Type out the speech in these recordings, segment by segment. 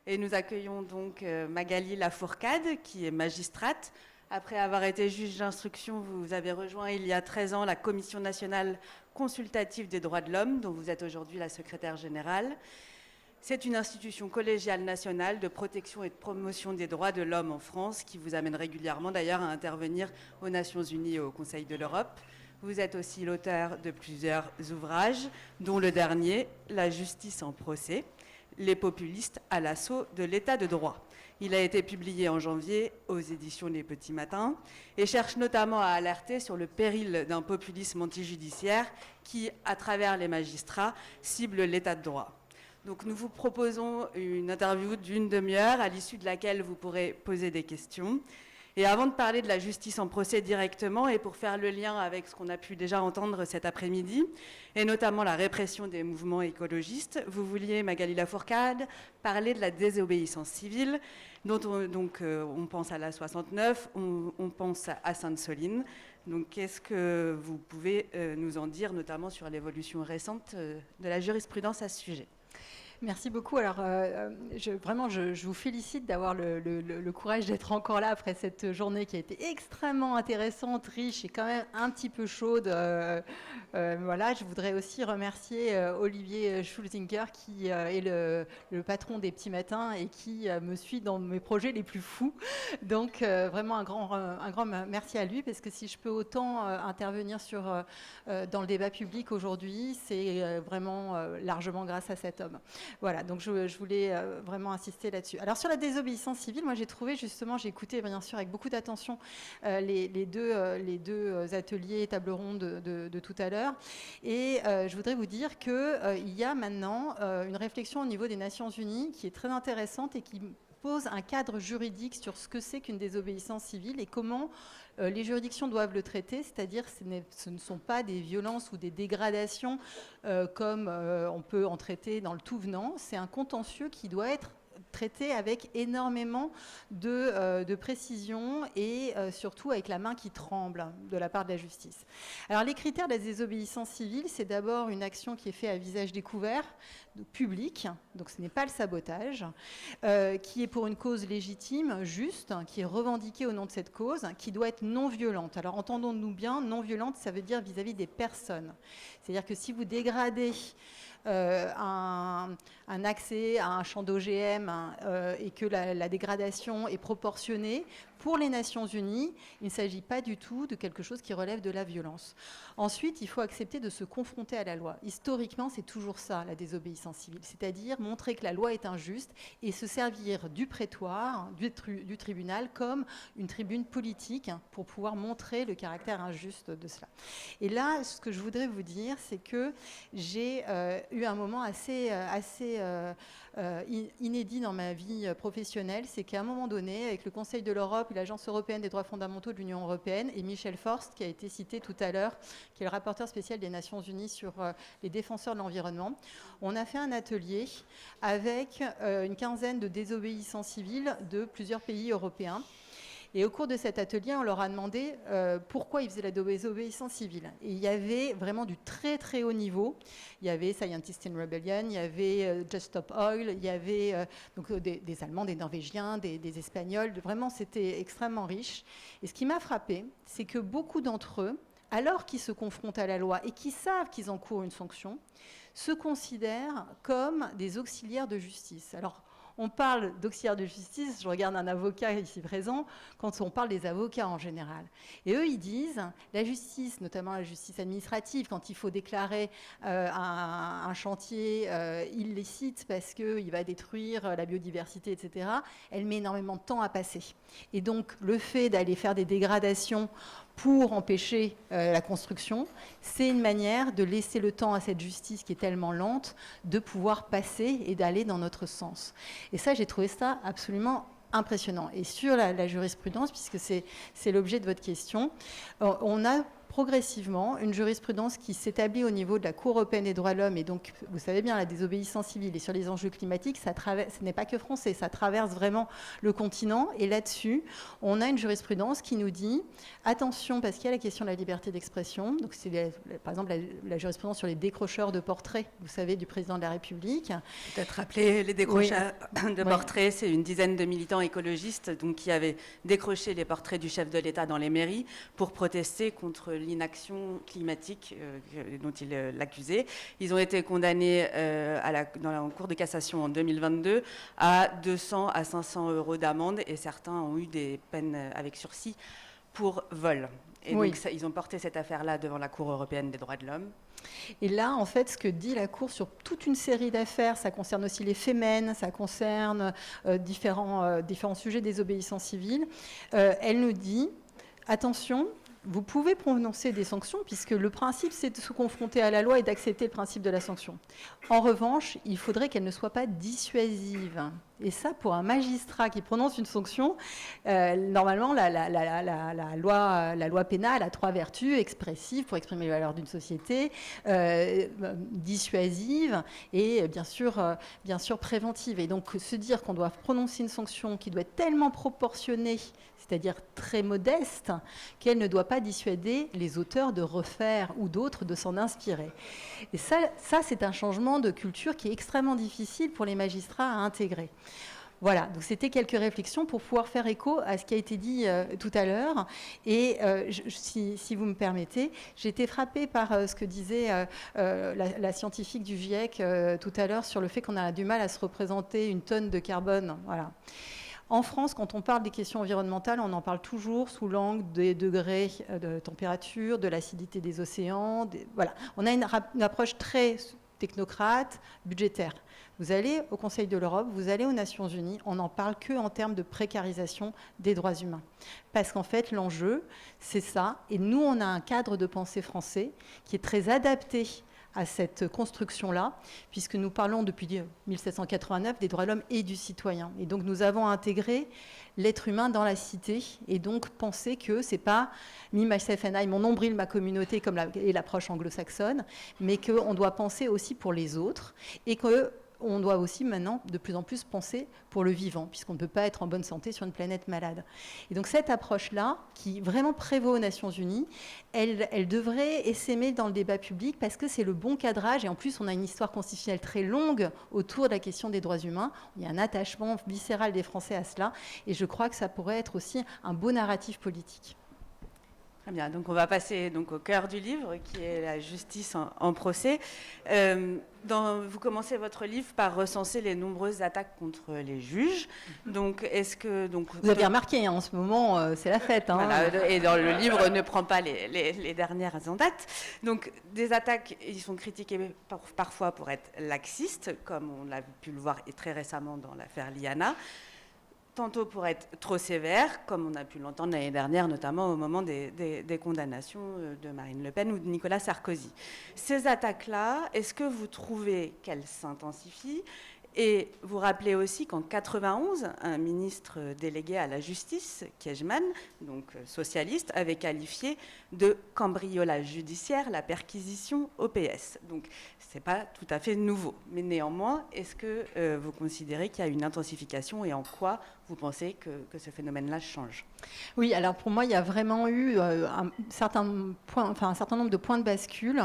Et nous accueillons donc Magali Lafourcade, qui est magistrate. Après avoir été juge d'instruction, vous avez rejoint il y a 13 ans la Commission nationale consultative des droits de l'homme, dont vous êtes aujourd'hui la secrétaire générale. C'est une institution collégiale nationale de protection et de promotion des droits de l'homme en France, qui vous amène régulièrement d'ailleurs à intervenir aux Nations Unies et au Conseil de l'Europe. Vous êtes aussi l'auteur de plusieurs ouvrages, dont le dernier, La justice en procès, les populistes à l'assaut de l'état de droit. Il a été publié en janvier aux éditions Les Petits Matins et cherche notamment à alerter sur le péril d'un populisme antijudiciaire qui, à travers les magistrats, cible l'état de droit. Donc nous vous proposons une interview d'une demi-heure à l'issue de laquelle vous pourrez poser des questions. Et avant de parler de la justice en procès directement, et pour faire le lien avec ce qu'on a pu déjà entendre cet après-midi, et notamment la répression des mouvements écologistes, vous vouliez, Magali Lafourcade, parler de la désobéissance civile, dont on pense à la 69, on pense à Sainte-Soline. Donc qu'est-ce que vous pouvez nous en dire, notamment sur l'évolution récente de la jurisprudence à ce sujet ? Merci beaucoup. Alors, je vous félicite d'avoir le courage d'être encore là après cette journée qui a été extrêmement intéressante, riche et quand même un petit peu chaude. Voilà, je voudrais aussi remercier Olivier Schulzinger qui est le patron des Petits Matins et qui me suit dans mes projets les plus fous. Donc, vraiment un grand merci à lui, parce que si je peux autant intervenir dans le débat public aujourd'hui, c'est vraiment largement grâce à cet homme. Voilà, donc je voulais vraiment insister là-dessus. Alors sur la désobéissance civile, moi j'ai écouté bien sûr avec beaucoup d'attention les deux ateliers table ronde de tout à l'heure, et je voudrais vous dire qu'il y a maintenant une réflexion au niveau des Nations Unies qui est très intéressante et qui pose un cadre juridique sur ce que c'est qu'une désobéissance civile et comment les juridictions doivent le traiter, c'est-à-dire ce ne sont pas des violences ou des dégradations comme on peut en traiter dans le tout venant, c'est un contentieux qui doit être traité avec énormément de précision et surtout avec la main qui tremble de la part de la justice. Alors les critères de la désobéissance civile, c'est d'abord une action qui est faite à visage découvert, public, donc ce n'est pas le sabotage, qui est pour une cause légitime, juste, qui est revendiquée au nom de cette cause, qui doit être non violente. Alors entendons-nous bien, non violente, ça veut dire vis-à-vis des personnes. C'est-à-dire que si vous dégradez un accès à un champ d'OGM et que la dégradation est proportionnée, pour les Nations Unies, il ne s'agit pas du tout de quelque chose qui relève de la violence. Ensuite, il faut accepter de se confronter à la loi. Historiquement, c'est toujours ça, la désobéissance civile, c'est-à-dire montrer que la loi est injuste et se servir du prétoire, du tribunal, comme une tribune politique pour pouvoir montrer le caractère injuste de cela. Et là, ce que je voudrais vous dire, c'est que j'ai eu un moment assez inédit dans ma vie professionnelle, c'est qu'à un moment donné, avec le Conseil de l'Europe et l'Agence européenne des droits fondamentaux de l'Union européenne, et Michel Forst, qui a été cité tout à l'heure, qui est le rapporteur spécial des Nations Unies sur les défenseurs de l'environnement, on a fait un atelier avec une quinzaine de désobéissants civils de plusieurs pays européens. Et au cours de cet atelier, on leur a demandé pourquoi ils faisaient la désobéissance civile. Et il y avait vraiment du très très haut niveau. Il y avait Scientists in Rebellion, il y avait Just Stop Oil, il y avait donc, des Allemands, des Norvégiens, des Espagnols. Vraiment, c'était extrêmement riche. Et ce qui m'a frappé, c'est que beaucoup d'entre eux, alors qu'ils se confrontent à la loi et qu'ils savent qu'ils encourent une sanction, se considèrent comme des auxiliaires de justice. Alors, on parle d'auxiliaires de justice, je regarde un avocat ici présent, quand on parle des avocats en général. Et eux, ils disent, la justice, notamment la justice administrative, quand il faut déclarer un chantier illicite parce qu'il va détruire la biodiversité, etc., elle met énormément de temps à passer. Et donc, le fait d'aller faire des dégradations pour empêcher la construction, c'est une manière de laisser le temps à cette justice qui est tellement lente de pouvoir passer et d'aller dans notre sens. Et ça, j'ai trouvé ça absolument impressionnant. Et sur la jurisprudence, puisque c'est l'objet de votre question, on a progressivement une jurisprudence qui s'établit au niveau de la Cour européenne des droits de l'homme, et donc, vous savez bien, la désobéissance civile et sur les enjeux climatiques, ce n'est pas que français, ça traverse vraiment le continent, et là-dessus, on a une jurisprudence qui nous dit, attention, parce qu'il y a la question de la liberté d'expression, donc c'est par exemple la jurisprudence sur les décrocheurs de portraits, vous savez, du président de la République. Peut-être rappeler les décrocheurs de portraits, c'est une dizaine de militants écologistes donc, qui avaient décroché les portraits du chef de l'État dans les mairies pour protester contre l'inaction climatique dont ils l'accusaient. Ils ont été condamnés dans la Cour de cassation en 2022 à 200 à 500 euros d'amende et certains ont eu des peines avec sursis pour vol. Et donc, ils ont porté cette affaire-là devant la Cour européenne des droits de l'homme. Et là, en fait, ce que dit la Cour sur toute une série d'affaires, ça concerne aussi les Femen, ça concerne différents sujets des désobéissance civile, elle nous dit, attention, vous pouvez prononcer des sanctions, puisque le principe, c'est de se confronter à la loi et d'accepter le principe de la sanction. En revanche, il faudrait qu'elle ne soit pas dissuasive. Et ça, pour un magistrat qui prononce une sanction, normalement, la loi pénale a 3 vertus: expressive, pour exprimer les valeurs d'une société, dissuasive et bien sûr préventive. Et donc, se dire qu'on doit prononcer une sanction qui doit être tellement proportionnée, c'est-à-dire très modeste, qu'elle ne doit pas dissuader les auteurs de refaire ou d'autres de s'en inspirer. Et ça, c'est un changement de culture qui est extrêmement difficile pour les magistrats à intégrer. Voilà, donc c'était quelques réflexions pour pouvoir faire écho à ce qui a été dit tout à l'heure. Et si vous me permettez, j'ai été frappée par ce que disait la scientifique du GIEC tout à l'heure sur le fait qu'on a du mal à se représenter une tonne de carbone. Voilà. En France, quand on parle des questions environnementales, on en parle toujours sous l'angle des degrés de température, de l'acidité des océans. Voilà. On a une approche très technocrate, budgétaire. Vous allez au Conseil de l'Europe, vous allez aux Nations Unies, on n'en parle qu'en termes de précarisation des droits humains. Parce qu'en fait, l'enjeu, c'est ça. Et nous, on a un cadre de pensée français qui est très adapté à cette construction-là, puisque nous parlons depuis 1789 des droits de l'homme et du citoyen. Et donc nous avons intégré l'être humain dans la cité, et donc penser que c'est pas me, myself and I, mon nombril, ma communauté, comme est l'approche anglo-saxonne, mais qu'on doit penser aussi pour les autres, et qu'on doit aussi maintenant de plus en plus penser pour le vivant, puisqu'on ne peut pas être en bonne santé sur une planète malade. Et donc cette approche-là, qui vraiment prévaut aux Nations Unies, elle devrait essaimer dans le débat public, parce que c'est le bon cadrage, et en plus on a une histoire constitutionnelle très longue autour de la question des droits humains. Il y a un attachement viscéral des Français à cela, et je crois que ça pourrait être aussi un beau narratif politique. Très bien, donc on va passer donc, au cœur du livre, qui est la justice en procès. Vous commencez votre livre par recenser les nombreuses attaques contre les juges. Donc, est-ce que... Vous avez remarqué, hein, en ce moment, c'est la fête. Hein. Voilà, et dans le livre, ne prend pas les dernières en date. Donc, des attaques, ils sont critiqués parfois pour être laxistes, comme on a pu le voir très récemment dans l'affaire Liana. Tantôt pour être trop sévère, comme on a pu l'entendre l'année dernière, notamment au moment des condamnations de Marine Le Pen ou de Nicolas Sarkozy. Ces attaques-là, est-ce que vous trouvez qu'elles s'intensifient ? Et vous rappelez aussi qu'en 91, un ministre délégué à la justice, Kejman, donc socialiste, avait qualifié de cambriolage judiciaire la perquisition au PS. Donc, ce n'est pas tout à fait nouveau. Mais néanmoins, est-ce que vous considérez qu'il y a une intensification et en quoi vous pensez que ce phénomène-là change ? Oui, alors pour moi, il y a vraiment eu un certain nombre de points de bascule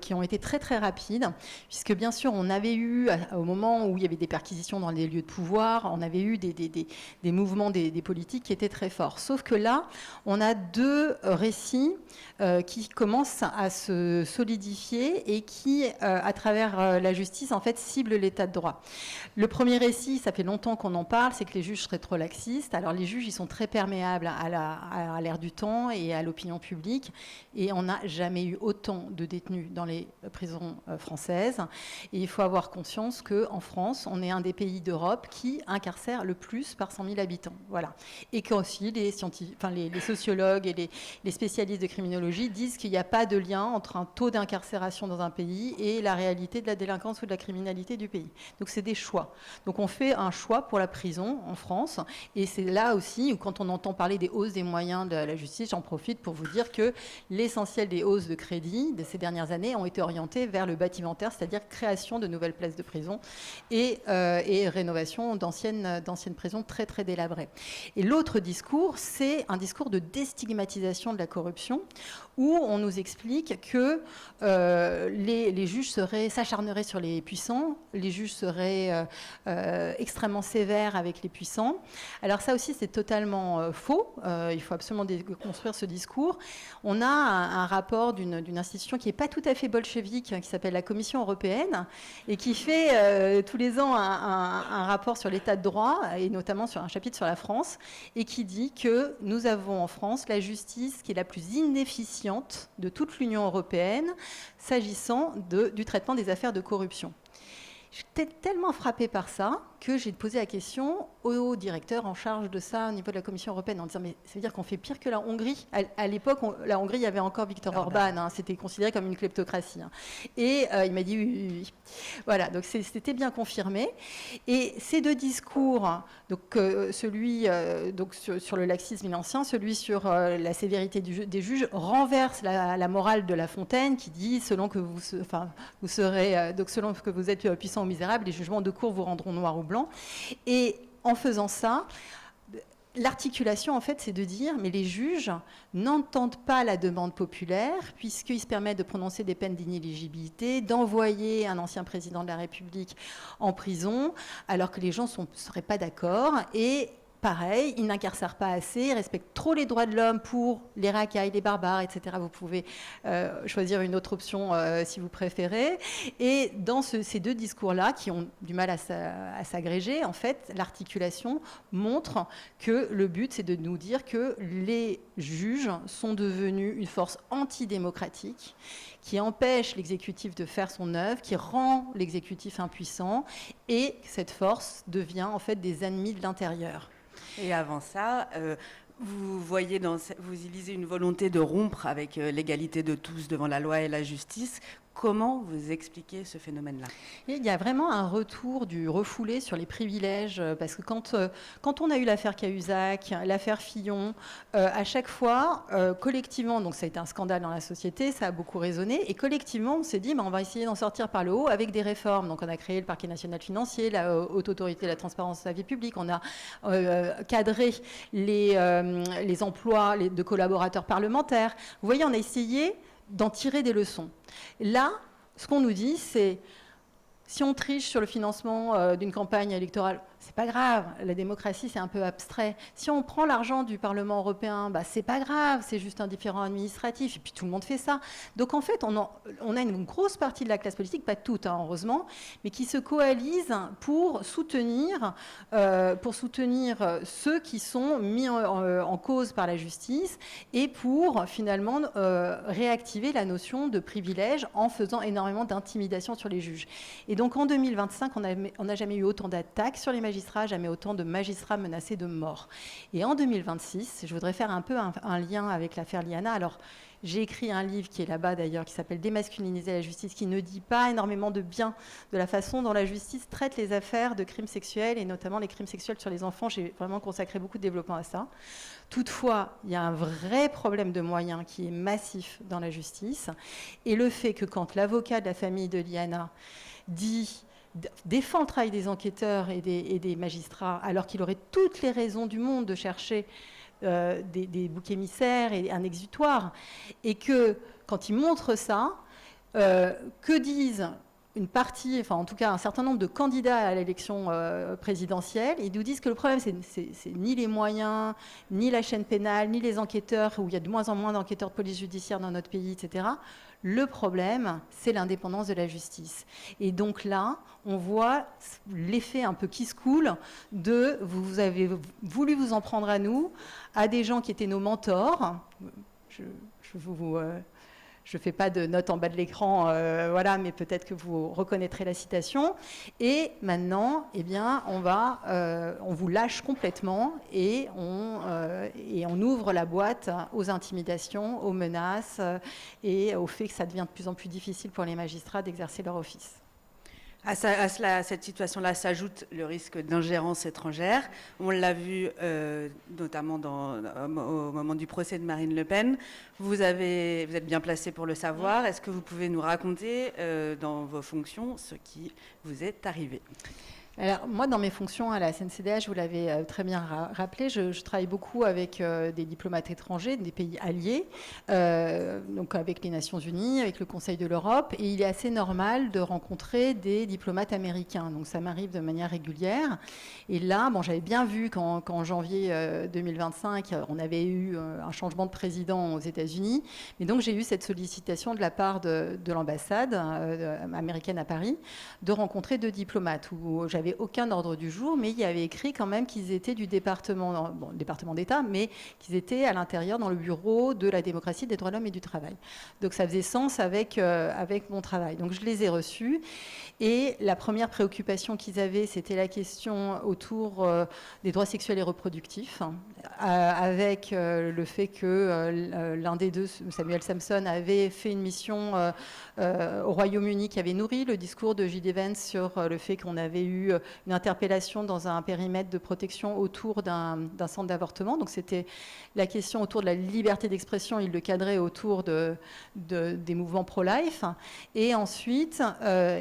qui ont été très très rapides, puisque bien sûr, on avait eu, au moment où il y avait des perquisitions dans les lieux de pouvoir, on avait eu des mouvements des politiques qui étaient très forts. Sauf que là, on a 2 récits qui commencent à se solidifier et qui, à travers la justice, en fait, ciblent l'état de droit. Le premier récit, ça fait longtemps qu'on en parle, c'est que les juges seraient trop laxistes. Alors les juges, ils sont très perméables à l'air du temps et à l'opinion publique, et on n'a jamais eu autant de détenus dans les prisons françaises. Et il faut avoir conscience qu'en France, on est un des pays d'Europe qui incarcère le plus par 100 000 habitants. Voilà. Et qu'aussi les sociologues et les spécialistes de criminologie disent qu'il n'y a pas de lien entre un taux d'incarcération dans un pays et la réalité de la délinquance ou de la criminalité du pays. Donc c'est des choix. Donc on fait un choix pour la prison en France. Et c'est là aussi où quand on entend parler des hausses des moyens de la justice, j'en profite pour vous dire que l'essentiel des hausses de crédit de ces dernières années ont été orientées vers le bâtimentaire, c'est-à-dire création de nouvelles places de prison et rénovation d'anciennes prisons très très délabrées. Et l'autre discours, c'est un discours de déstigmatisation de la corruption, où on nous explique que les juges s'acharneraient sur les puissants, les juges seraient extrêmement sévères avec les puissants. Alors ça aussi, c'est totalement faux. Il faut absolument déconstruire ce discours. On a un rapport d'une institution qui n'est pas tout à fait bolchevique, qui s'appelle la Commission européenne, et qui fait tous les ans un rapport sur l'état de droit, et notamment sur un chapitre sur la France, et qui dit que nous avons en France la justice qui est la plus inefficiente de toute l'Union européenne s'agissant du traitement des affaires de corruption. J'étais tellement frappée par ça que j'ai posé la question au directeur en charge de ça au niveau de la Commission européenne en disant mais ça veut dire qu'on fait pire que la Hongrie. À l'époque, la Hongrie, il y avait encore Viktor Orban, hein, c'était considéré comme une kleptocratie. Hein. Et il m'a dit oui. Voilà, donc c'était bien confirmé. Et ces deux discours, donc celui donc sur le laxisme ancien, celui sur la sévérité des juges, renverse la morale de La Fontaine qui dit selon que vous serez donc selon que vous êtes puissant ou misérable, les jugements de cour vous rendront noir ou blanc. Et en faisant ça, l'articulation, en fait, c'est de dire, mais les juges n'entendent pas la demande populaire, puisqu'ils se permettent de prononcer des peines d'inéligibilité, d'envoyer un ancien président de la République en prison, alors que les gens ne seraient pas d'accord. Et pareil, ils n'incarcèrent pas assez, ils respectent trop les droits de l'homme pour les racailles, les barbares, etc. Vous pouvez choisir une autre option si vous préférez. Et dans ces deux discours-là, qui ont du mal à s'agréger, en fait, l'articulation montre que le but, c'est de nous dire que les juges sont devenus une force antidémocratique qui empêche l'exécutif de faire son œuvre, qui rend l'exécutif impuissant, et cette force devient en fait des ennemis de l'intérieur. Et avant ça, vous y lisez une volonté de rompre avec l'égalité de tous devant la loi et la justice. Comment vous expliquez ce phénomène-là ? Il y a vraiment un retour du refoulé sur les privilèges, parce que quand on a eu l'affaire Cahuzac, l'affaire Fillon, à chaque fois, collectivement, donc ça a été un scandale dans la société, ça a beaucoup résonné, et collectivement, on s'est dit, on va essayer d'en sortir par le haut avec des réformes. Donc on a créé le parquet national financier, la haute autorité de la transparence de la vie publique, on a cadré les emplois de collaborateurs parlementaires. Vous voyez, on a essayé d'en tirer des leçons. Là, ce qu'on nous dit, c'est si on triche sur le financement d'une campagne électorale, c'est pas grave, la démocratie c'est un peu abstrait. Si on prend l'argent du Parlement européen, c'est pas grave, c'est juste un différend administratif, et puis tout le monde fait ça. Donc en fait, on a une grosse partie de la classe politique, pas toute heureusement, mais qui se coalise pour soutenir ceux qui sont mis en cause par la justice et pour finalement réactiver la notion de privilège en faisant énormément d'intimidation sur les juges. Et donc en 2025, on n'a jamais eu autant d'attaques sur les magistrats, jamais autant de magistrats menacés de mort. Et en 2026, je voudrais faire un peu un lien avec l'affaire Liana. Alors, j'ai écrit un livre qui est là-bas d'ailleurs, qui s'appelle « Démasculiniser la justice », qui ne dit pas énormément de bien de la façon dont la justice traite les affaires de crimes sexuels, et notamment les crimes sexuels sur les enfants. J'ai vraiment consacré beaucoup de développement à ça. Toutefois, il y a un vrai problème de moyens qui est massif dans la justice. Et le fait que quand l'avocat de la famille de Liana défend le travail des enquêteurs et des magistrats, alors qu'il aurait toutes les raisons du monde de chercher des boucs émissaires et un exutoire, et que quand il montre ça, que disent une partie, enfin en tout cas un certain nombre de candidats à l'élection présidentielle, ils nous disent que le problème c'est ni les moyens, ni la chaîne pénale, ni les enquêteurs, où il y a de moins en moins d'enquêteurs de police judiciaire dans notre pays, etc. Le problème, c'est l'indépendance de la justice. Et donc là, on voit l'effet un peu qui se coule de vous avez voulu vous en prendre à nous, à des gens qui étaient nos mentors. Je ne fais pas de note en bas de l'écran, voilà, mais peut-être que vous reconnaîtrez la citation. Et maintenant, eh bien, on vous lâche complètement et on ouvre la boîte aux intimidations, aux menaces et au fait que ça devient de plus en plus difficile pour les magistrats d'exercer leur office. À cette situation-là s'ajoute le risque d'ingérence étrangère. On l'a vu notamment au moment du procès de Marine Le Pen. Vous êtes bien placé pour le savoir. Est-ce que vous pouvez nous raconter dans vos fonctions ce qui vous est arrivé ? Alors, moi, dans mes fonctions à la CNCDH, vous l'avez très bien rappelé, je travaille beaucoup avec des diplomates étrangers, des pays alliés, donc avec les Nations Unies, avec le Conseil de l'Europe, et il est assez normal de rencontrer des diplomates américains. Donc, ça m'arrive de manière régulière. Et là, bon, j'avais bien vu qu'en janvier 2025, on avait eu un changement de président aux États-Unis. Mais donc, j'ai eu cette sollicitation de la part de l'ambassade américaine à Paris de rencontrer 2 diplomates où j'avais aucun ordre du jour, mais il y avait écrit quand même qu'ils étaient du département d'État, mais qu'ils étaient à l'intérieur dans le bureau de la démocratie, des droits de l'homme et du travail. Donc ça faisait sens avec mon travail. Donc je les ai reçus. Et la première préoccupation qu'ils avaient, c'était la question autour des droits sexuels et reproductifs, avec le fait que l'un des 2, Samuel Sampson, avait fait une mission au Royaume-Uni qui avait nourri le discours de J.D. Vance sur le fait qu'on avait eu une interpellation dans un périmètre de protection autour d'un centre d'avortement. Donc c'était la question autour de la liberté d'expression, il le cadrait autour des mouvements pro-life. Et ensuite,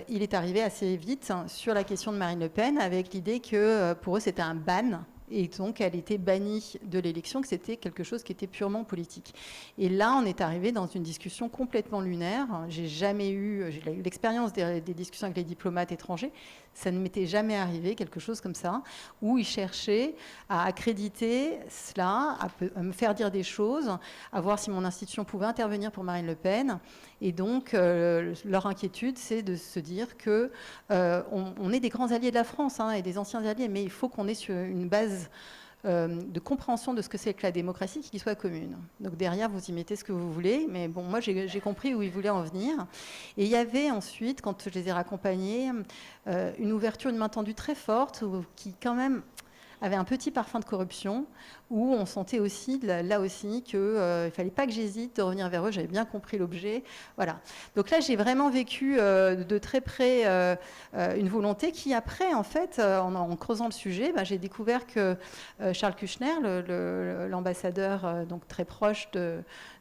il est arrivé assez vite sur la question de Marine Le Pen avec l'idée que pour eux c'était un ban. Et donc, elle était bannie de l'élection, que c'était quelque chose qui était purement politique. Et là, on est arrivé dans une discussion complètement lunaire. J'ai eu l'expérience des discussions avec les diplomates étrangers. Ça ne m'était jamais arrivé, quelque chose comme ça, où ils cherchaient à accréditer cela, à me faire dire des choses, à voir si mon institution pouvait intervenir pour Marine Le Pen. Et donc, leur inquiétude, c'est de se dire qu'on est des grands alliés de la France et des anciens alliés, mais il faut qu'on ait sur une base de compréhension de ce que c'est que la démocratie qui soit commune. Donc derrière, vous y mettez ce que vous voulez, mais bon, moi j'ai compris où ils voulaient en venir. Et il y avait ensuite, quand je les ai raccompagnés, une ouverture, une main tendue très forte, qui quand même avait un petit parfum de corruption, où on sentait aussi, là aussi, qu'il ne fallait pas que j'hésite de revenir vers eux, j'avais bien compris l'objet. Voilà. Donc là, j'ai vraiment vécu de très près une volonté qui, après, en fait, en creusant le sujet, j'ai découvert que Charles Kushner, l'ambassadeur donc très proche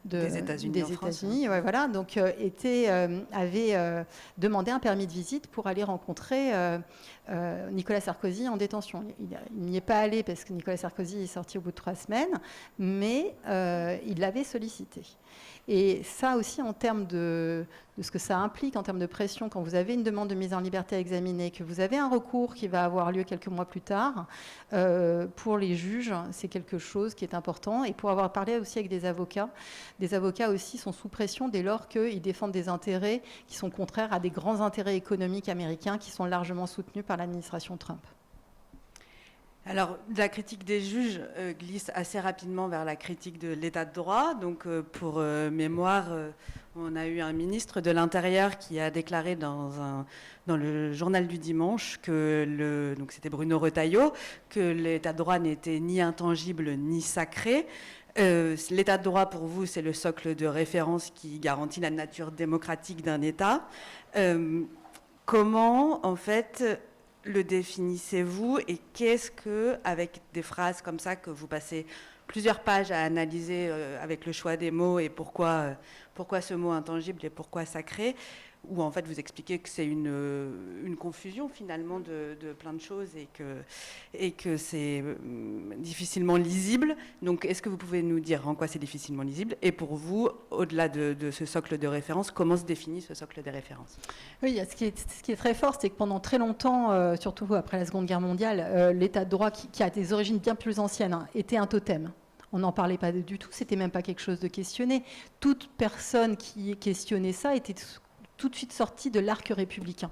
des États-Unis, ouais, voilà, donc, avait demandé un permis de visite pour aller rencontrer Nicolas Sarkozy en détention. Il n'y est pas allé parce que Nicolas Sarkozy est sorti au bout de 3 semaines, mais il l'avait sollicité. Et ça aussi, en termes de ce que ça implique, en termes de pression, quand vous avez une demande de mise en liberté à examiner, que vous avez un recours qui va avoir lieu quelques mois plus tard, pour les juges, c'est quelque chose qui est important. Et pour avoir parlé aussi avec des avocats aussi sont sous pression dès lors qu'ils défendent des intérêts qui sont contraires à des grands intérêts économiques américains qui sont largement soutenus par l'administration Trump. Alors, la critique des juges glisse assez rapidement vers la critique de l'état de droit. Donc, pour mémoire, on a eu un ministre de l'Intérieur qui a déclaré dans le journal du dimanche, donc c'était Bruno Retailleau, que l'état de droit n'était ni intangible ni sacré. L'état de droit, pour vous, c'est le socle de référence qui garantit la nature démocratique d'un État. Comment, en fait, le définissez-vous et qu'est-ce que, avec des phrases comme ça que vous passez plusieurs pages à analyser avec le choix des mots et pourquoi ce mot intangible et pourquoi sacré, où en fait vous expliquez que c'est une confusion finalement de plein de choses et que c'est difficilement lisible. Donc est-ce que vous pouvez nous dire en quoi c'est difficilement lisible et pour vous, au-delà de ce socle de référence, comment se définit ce socle de référence ? Oui, ce qui est très fort, c'est que pendant très longtemps, surtout après la Seconde Guerre mondiale, l'état de droit qui a des origines bien plus anciennes était un totem. On n'en parlait pas du tout, c'était même pas quelque chose de questionné. Toute personne qui questionnait ça était tout de suite sorti de l'arc républicain.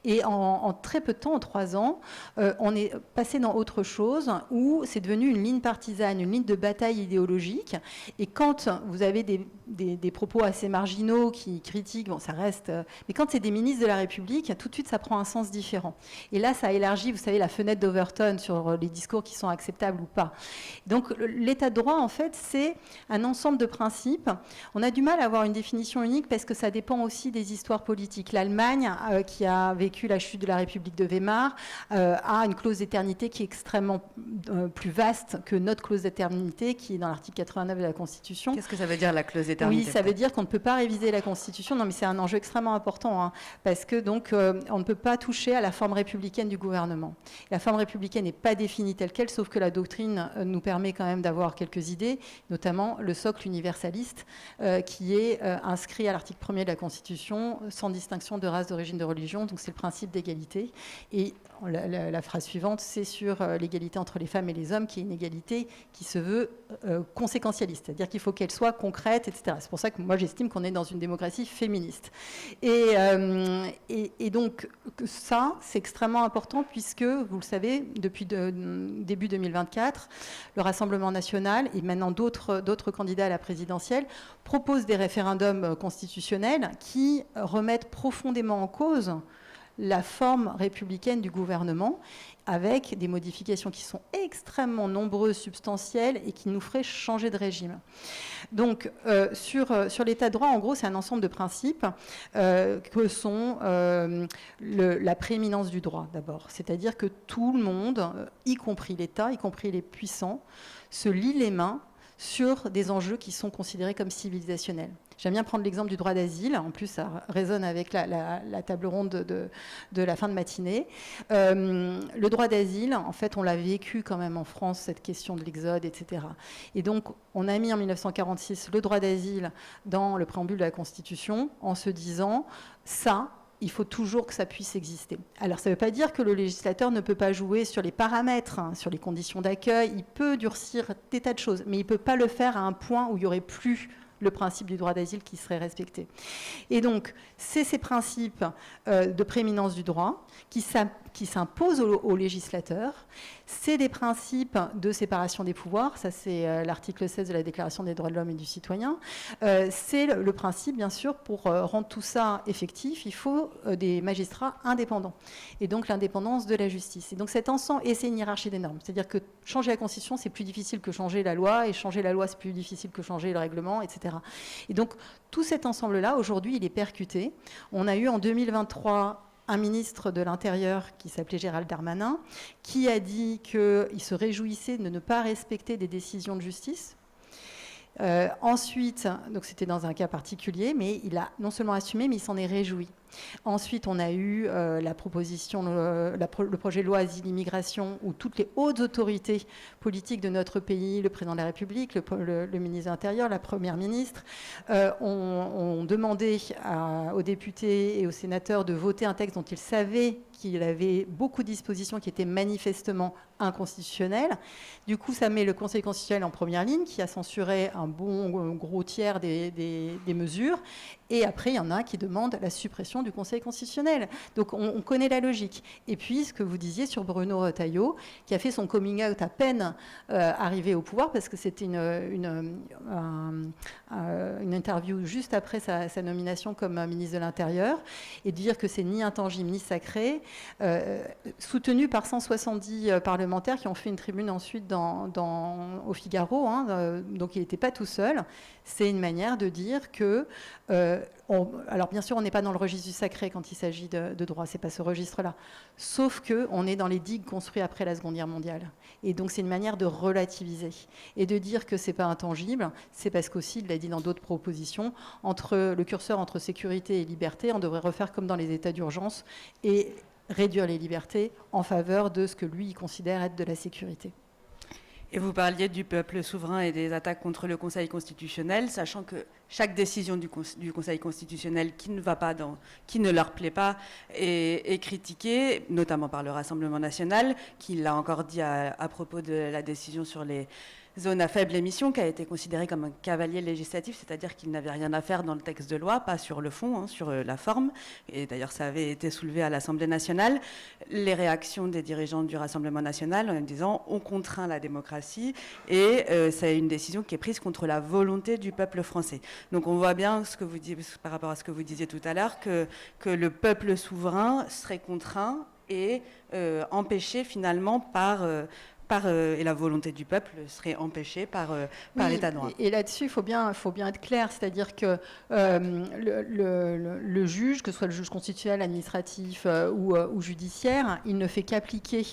Et en très peu de temps, en 3 ans, on est passé dans autre chose, où c'est devenu une ligne partisane, une ligne de bataille idéologique. Et quand vous avez des propos assez marginaux qui critiquent, bon, ça reste... mais quand c'est des ministres de la République, tout de suite, ça prend un sens différent. Et là, ça élargit, vous savez, la fenêtre d'Overton sur les discours qui sont acceptables ou pas. Donc, l'état de droit, en fait, c'est un ensemble de principes. On a du mal à avoir une définition unique parce que ça dépend aussi des histoires politiques. L'Allemagne, qui a vécu la chute de la République de Weimar, a une clause d'éternité qui est extrêmement plus vaste que notre clause d'éternité, qui est dans l'article 89 de la Constitution. Qu'est-ce que ça veut dire, la clause d'éternité? Oui, ça veut dire qu'on ne peut pas réviser la Constitution. Non, mais c'est un enjeu extrêmement important, hein, parce que donc on ne peut pas toucher à la forme républicaine du gouvernement. La forme républicaine n'est pas définie telle quelle, sauf que la doctrine nous permet quand même d'avoir quelques idées, notamment le socle universaliste, qui est inscrit à l'article 1er de la Constitution, sans distinction de race, d'origine, de religion. Donc c'est le principe d'égalité. Et la phrase suivante, c'est sur l'égalité entre les femmes et les hommes, qui est une égalité qui se veut conséquentialiste, c'est-à-dire qu'il faut qu'elle soit concrète, etc. C'est pour ça que moi j'estime qu'on est dans une démocratie féministe. Et donc ça, c'est extrêmement important puisque, vous le savez, depuis début 2024, le Rassemblement national et maintenant d'autres candidats à la présidentielle proposent des référendums constitutionnels qui remettent profondément en cause la forme républicaine du gouvernement, avec des modifications qui sont extrêmement nombreuses, substantielles, et qui nous feraient changer de régime. Donc, sur l'état de droit, en gros, c'est un ensemble de principes que sont la prééminence du droit, d'abord. C'est-à-dire que tout le monde, y compris l'État, y compris les puissants, se lie les mains sur des enjeux qui sont considérés comme civilisationnels. J'aime bien prendre l'exemple du droit d'asile. En plus, ça résonne avec la table ronde de la fin de matinée. Le droit d'asile, en fait, on l'a vécu quand même en France, cette question de l'exode, etc. Et donc, on a mis en 1946 le droit d'asile dans le préambule de la Constitution en se disant ça, il faut toujours que ça puisse exister. Alors, ça ne veut pas dire que le législateur ne peut pas jouer sur les paramètres, hein, sur les conditions d'accueil. Il peut durcir des tas de choses, mais il ne peut pas le faire à un point où il n'y aurait plus le principe du droit d'asile qui serait respecté. Et donc, c'est ces principes de prééminence du droit qui s'imposent aux législateurs. C'est des principes de séparation des pouvoirs. Ça, c'est l'article 16 de la Déclaration des droits de l'homme et du citoyen. C'est le principe, bien sûr, pour rendre tout ça effectif, il faut des magistrats indépendants. Et donc, l'indépendance de la justice. Et donc, cet ensemble, et c'est une hiérarchie des normes. C'est-à-dire que changer la Constitution, c'est plus difficile que changer la loi, et changer la loi, c'est plus difficile que changer le règlement, etc. Et donc, tout cet ensemble-là, aujourd'hui, il est percuté. On a eu en 2023 un ministre de l'Intérieur qui s'appelait Gérald Darmanin, qui a dit qu'il se réjouissait de ne pas respecter des décisions de justice. Ensuite, donc c'était dans un cas particulier, mais il a non seulement assumé, mais il s'en est réjoui. Ensuite, on a eu la proposition, le projet de loi Asile-Immigration, où toutes les hautes autorités politiques de notre pays, le président de la République, le ministre de l'Intérieur, la première ministre, ont demandé aux députés et aux sénateurs de voter un texte dont ils savaient qu'il avait beaucoup de dispositions qui étaient manifestement inconstitutionnelles. Du coup, ça met le Conseil constitutionnel en première ligne, qui a censuré un bon gros tiers des mesures. Et après, il y en a qui demandent la suppression du Conseil constitutionnel. Donc, on connaît la logique. Et puis, ce que vous disiez sur Bruno Retailleau, qui a fait son coming out à peine arrivé au pouvoir, parce que c'était une interview juste après sa nomination comme ministre de l'Intérieur, et dire que c'est ni intangible ni sacré, soutenu par 170 parlementaires qui ont fait une tribune ensuite au Figaro, hein, donc il n'était pas tout seul. C'est une manière de dire que... alors bien sûr, on n'est pas dans le registre du sacré quand il s'agit de droit, c'est pas ce registre-là. Sauf qu'on est dans les digues construites après la Seconde Guerre mondiale. Et donc c'est une manière de relativiser et de dire que c'est pas intangible. C'est parce qu'aussi, il l'a dit dans d'autres propositions, le curseur entre sécurité et liberté, on devrait refaire comme dans les états d'urgence et réduire les libertés en faveur de ce que lui il considère être de la sécurité. Et vous parliez du peuple souverain et des attaques contre le Conseil constitutionnel, sachant que chaque décision du Conseil constitutionnel qui ne leur plaît pas est critiquée, notamment par le Rassemblement national, qui l'a encore dit à propos de la décision sur zone à faible émission qui a été considéré comme un cavalier législatif, c'est-à-dire qu'il n'avait rien à faire dans le texte de loi, pas sur le fond, sur la forme. Et d'ailleurs, ça avait été soulevé à l'Assemblée nationale. Les réactions des dirigeants du Rassemblement national en disant on contraint la démocratie et c'est une décision qui est prise contre la volonté du peuple français. Donc on voit bien ce que vous dites, par rapport à ce que vous disiez tout à l'heure, que le peuple souverain serait contraint et empêché finalement et la volonté du peuple serait empêchée par l'état de droit. Et là-dessus, il faut bien être clair, c'est-à-dire que le juge, que ce soit le juge constitutionnel, administratif ou judiciaire, il ne fait qu'appliquer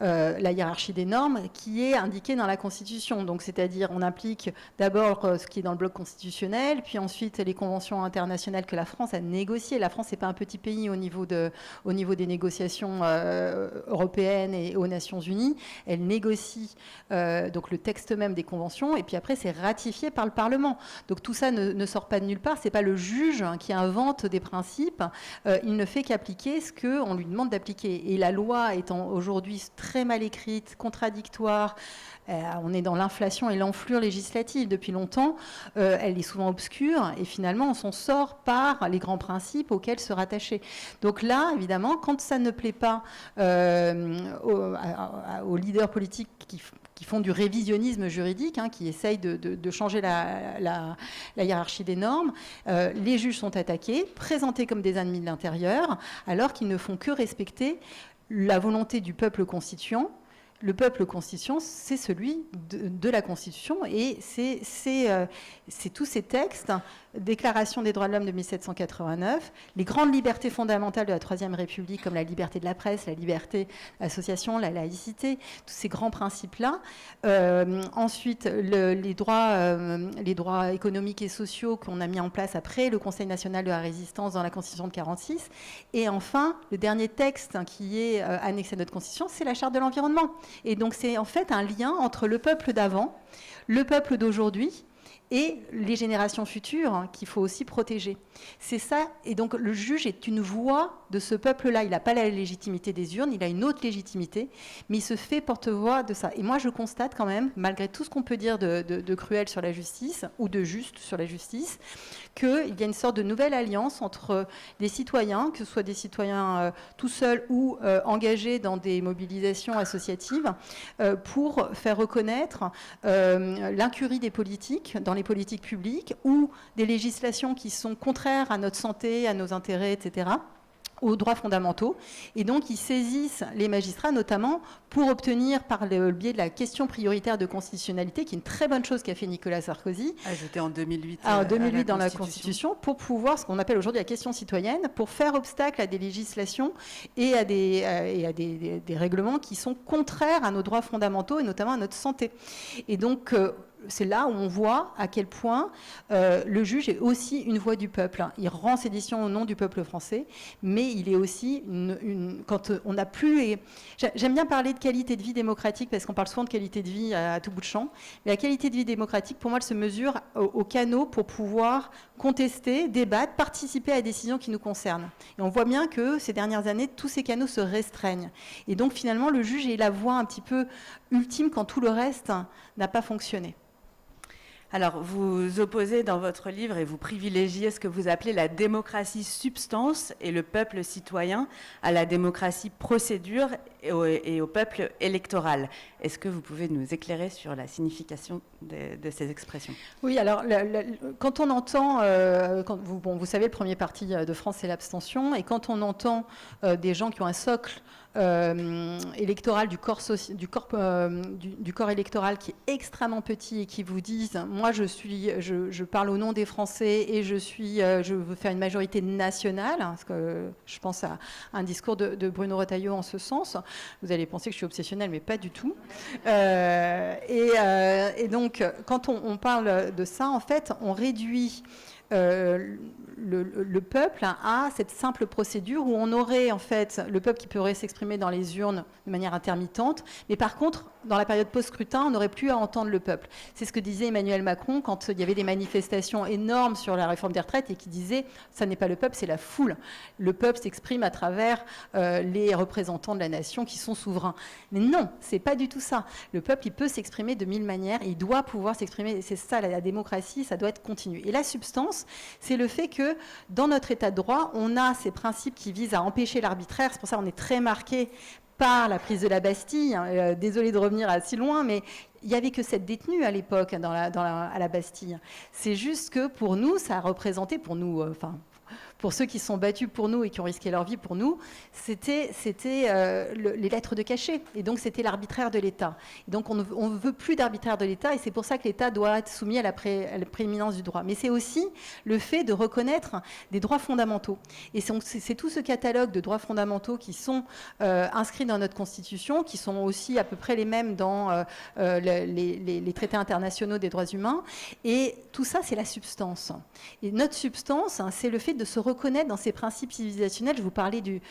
la hiérarchie des normes qui est indiquée dans la Constitution. Donc, c'est-à-dire, on applique d'abord ce qui est dans le bloc constitutionnel, puis ensuite les conventions internationales que la France a négociées. La France n'est pas un petit pays au niveau des négociations européennes et aux Nations Unies. Elle négocie donc le texte même des conventions, et puis après c'est ratifié par le Parlement. Donc tout ça ne sort pas de nulle part, c'est pas le juge qui invente des principes, il ne fait qu'appliquer ce qu'on lui demande d'appliquer. Et la loi étant aujourd'hui très mal écrite, contradictoire, on est dans l'inflation et l'enflure législative depuis longtemps, elle est souvent obscure, et finalement on s'en sort par les grands principes auxquels se rattacher. Donc là, évidemment, quand ça ne plaît pas aux leaders politiques qui font du révisionnisme juridique, qui essayent de changer la hiérarchie des normes, les juges sont attaqués, présentés comme des ennemis de l'intérieur, alors qu'ils ne font que respecter la volonté du peuple constituant. Le peuple constituant, c'est celui de la Constitution, et c'est tous ces textes, Déclaration des droits de l'homme de 1789, les grandes libertés fondamentales de la Troisième République, comme la liberté de la presse, la liberté d'association, la laïcité, tous ces grands principes-là. Ensuite, les droits économiques et sociaux qu'on a mis en place après le Conseil national de la résistance dans la Constitution de 1946. Et enfin, le dernier texte qui est annexé à notre Constitution, c'est la Charte de l'environnement. Et donc, c'est en fait un lien entre le peuple d'avant, le peuple d'aujourd'hui, et les générations futures qu'il faut aussi protéger. C'est ça, et donc le juge est une voix de ce peuple-là. Il n'a pas la légitimité des urnes, il a une autre légitimité, mais il se fait porte-voix de ça. Et moi, je constate quand même, malgré tout ce qu'on peut dire de cruel sur la justice, ou de juste sur la justice, qu'il y a une sorte de nouvelle alliance entre des citoyens, que ce soit des citoyens tout seuls ou engagés dans des mobilisations associatives, pour faire reconnaître l'incurie des politiques dans les politiques publiques, ou des législations qui sont contraires à notre santé, à nos intérêts, etc., aux droits fondamentaux. Et donc, ils saisissent les magistrats, notamment pour obtenir, par le biais de la question prioritaire de constitutionnalité, qui est une très bonne chose qu'a fait Nicolas Sarkozy. Ajoutée en 2008. En 2008 dans la Constitution, pour pouvoir, ce qu'on appelle aujourd'hui la question citoyenne, pour faire obstacle à des législations et à des règlements qui sont contraires à nos droits fondamentaux et notamment à notre santé. Et donc, c'est là où on voit à quel point le juge est aussi une voix du peuple. Il rend ses décisions au nom du peuple français, mais il est aussi quand on n'a plus... J'aime bien parler de qualité de vie démocratique, parce qu'on parle souvent de qualité de vie à tout bout de champ. Mais la qualité de vie démocratique, pour moi, elle se mesure aux canaux pour pouvoir contester, débattre, participer à des décisions qui nous concernent. Et on voit bien que ces dernières années, tous ces canaux se restreignent. Et donc, finalement, le juge est la voix un petit peu ultime quand tout le reste n'a pas fonctionné. Alors, vous opposez dans votre livre et vous privilégiez ce que vous appelez la démocratie substance et le peuple citoyen à la démocratie procédure et au peuple électoral. Est-ce que vous pouvez nous éclairer sur la signification de ces expressions ? Oui, alors quand on entend, vous savez, le premier parti de France, c'est l'abstention, et quand on entend des gens qui ont un socle électoral du corps électoral qui est extrêmement petit et qui vous disent moi je parle au nom des Français et je veux faire une majorité nationale, parce que je pense à un discours de Bruno Retailleau en ce sens. Vous allez penser que je suis obsessionnelle, mais pas du tout. Et donc quand on parle de ça, en fait, on réduit le peuple a cette simple procédure où on aurait en fait le peuple qui pourrait s'exprimer dans les urnes de manière intermittente, mais par contre, dans la période post-scrutin, on n'aurait plus à entendre le peuple. C'est ce que disait Emmanuel Macron quand il y avait des manifestations énormes sur la réforme des retraites et qui disait « ça n'est pas le peuple, c'est la foule ». Le peuple s'exprime à travers les représentants de la nation qui sont souverains. Mais non, c'est pas du tout ça. Le peuple, il peut s'exprimer de 1000 manières, il doit pouvoir s'exprimer. C'est ça, la démocratie, ça doit être continu. Et la substance, c'est le fait que dans notre état de droit, on a ces principes qui visent à empêcher l'arbitraire. C'est pour ça qu'on est très marqué par la prise de la Bastille. Désolée de revenir si loin, mais il n'y avait que 7 détenus à l'époque à la Bastille. C'est juste que pour nous, ça a représenté, pour nous, pour ceux qui sont battus pour nous et qui ont risqué leur vie pour nous, c'était les lettres de cachet. Et donc, c'était l'arbitraire de l'État. Et donc, on ne veut plus d'arbitraire de l'État et c'est pour ça que l'État doit être soumis à la prééminence du droit. Mais c'est aussi le fait de reconnaître des droits fondamentaux. Et c'est tout ce catalogue de droits fondamentaux qui sont inscrits dans notre Constitution, qui sont aussi à peu près les mêmes dans les traités internationaux des droits humains. Et tout ça, c'est la substance. Et notre substance, c'est le fait de se reconnaître dans ces principes civilisationnels. Je vous parlais du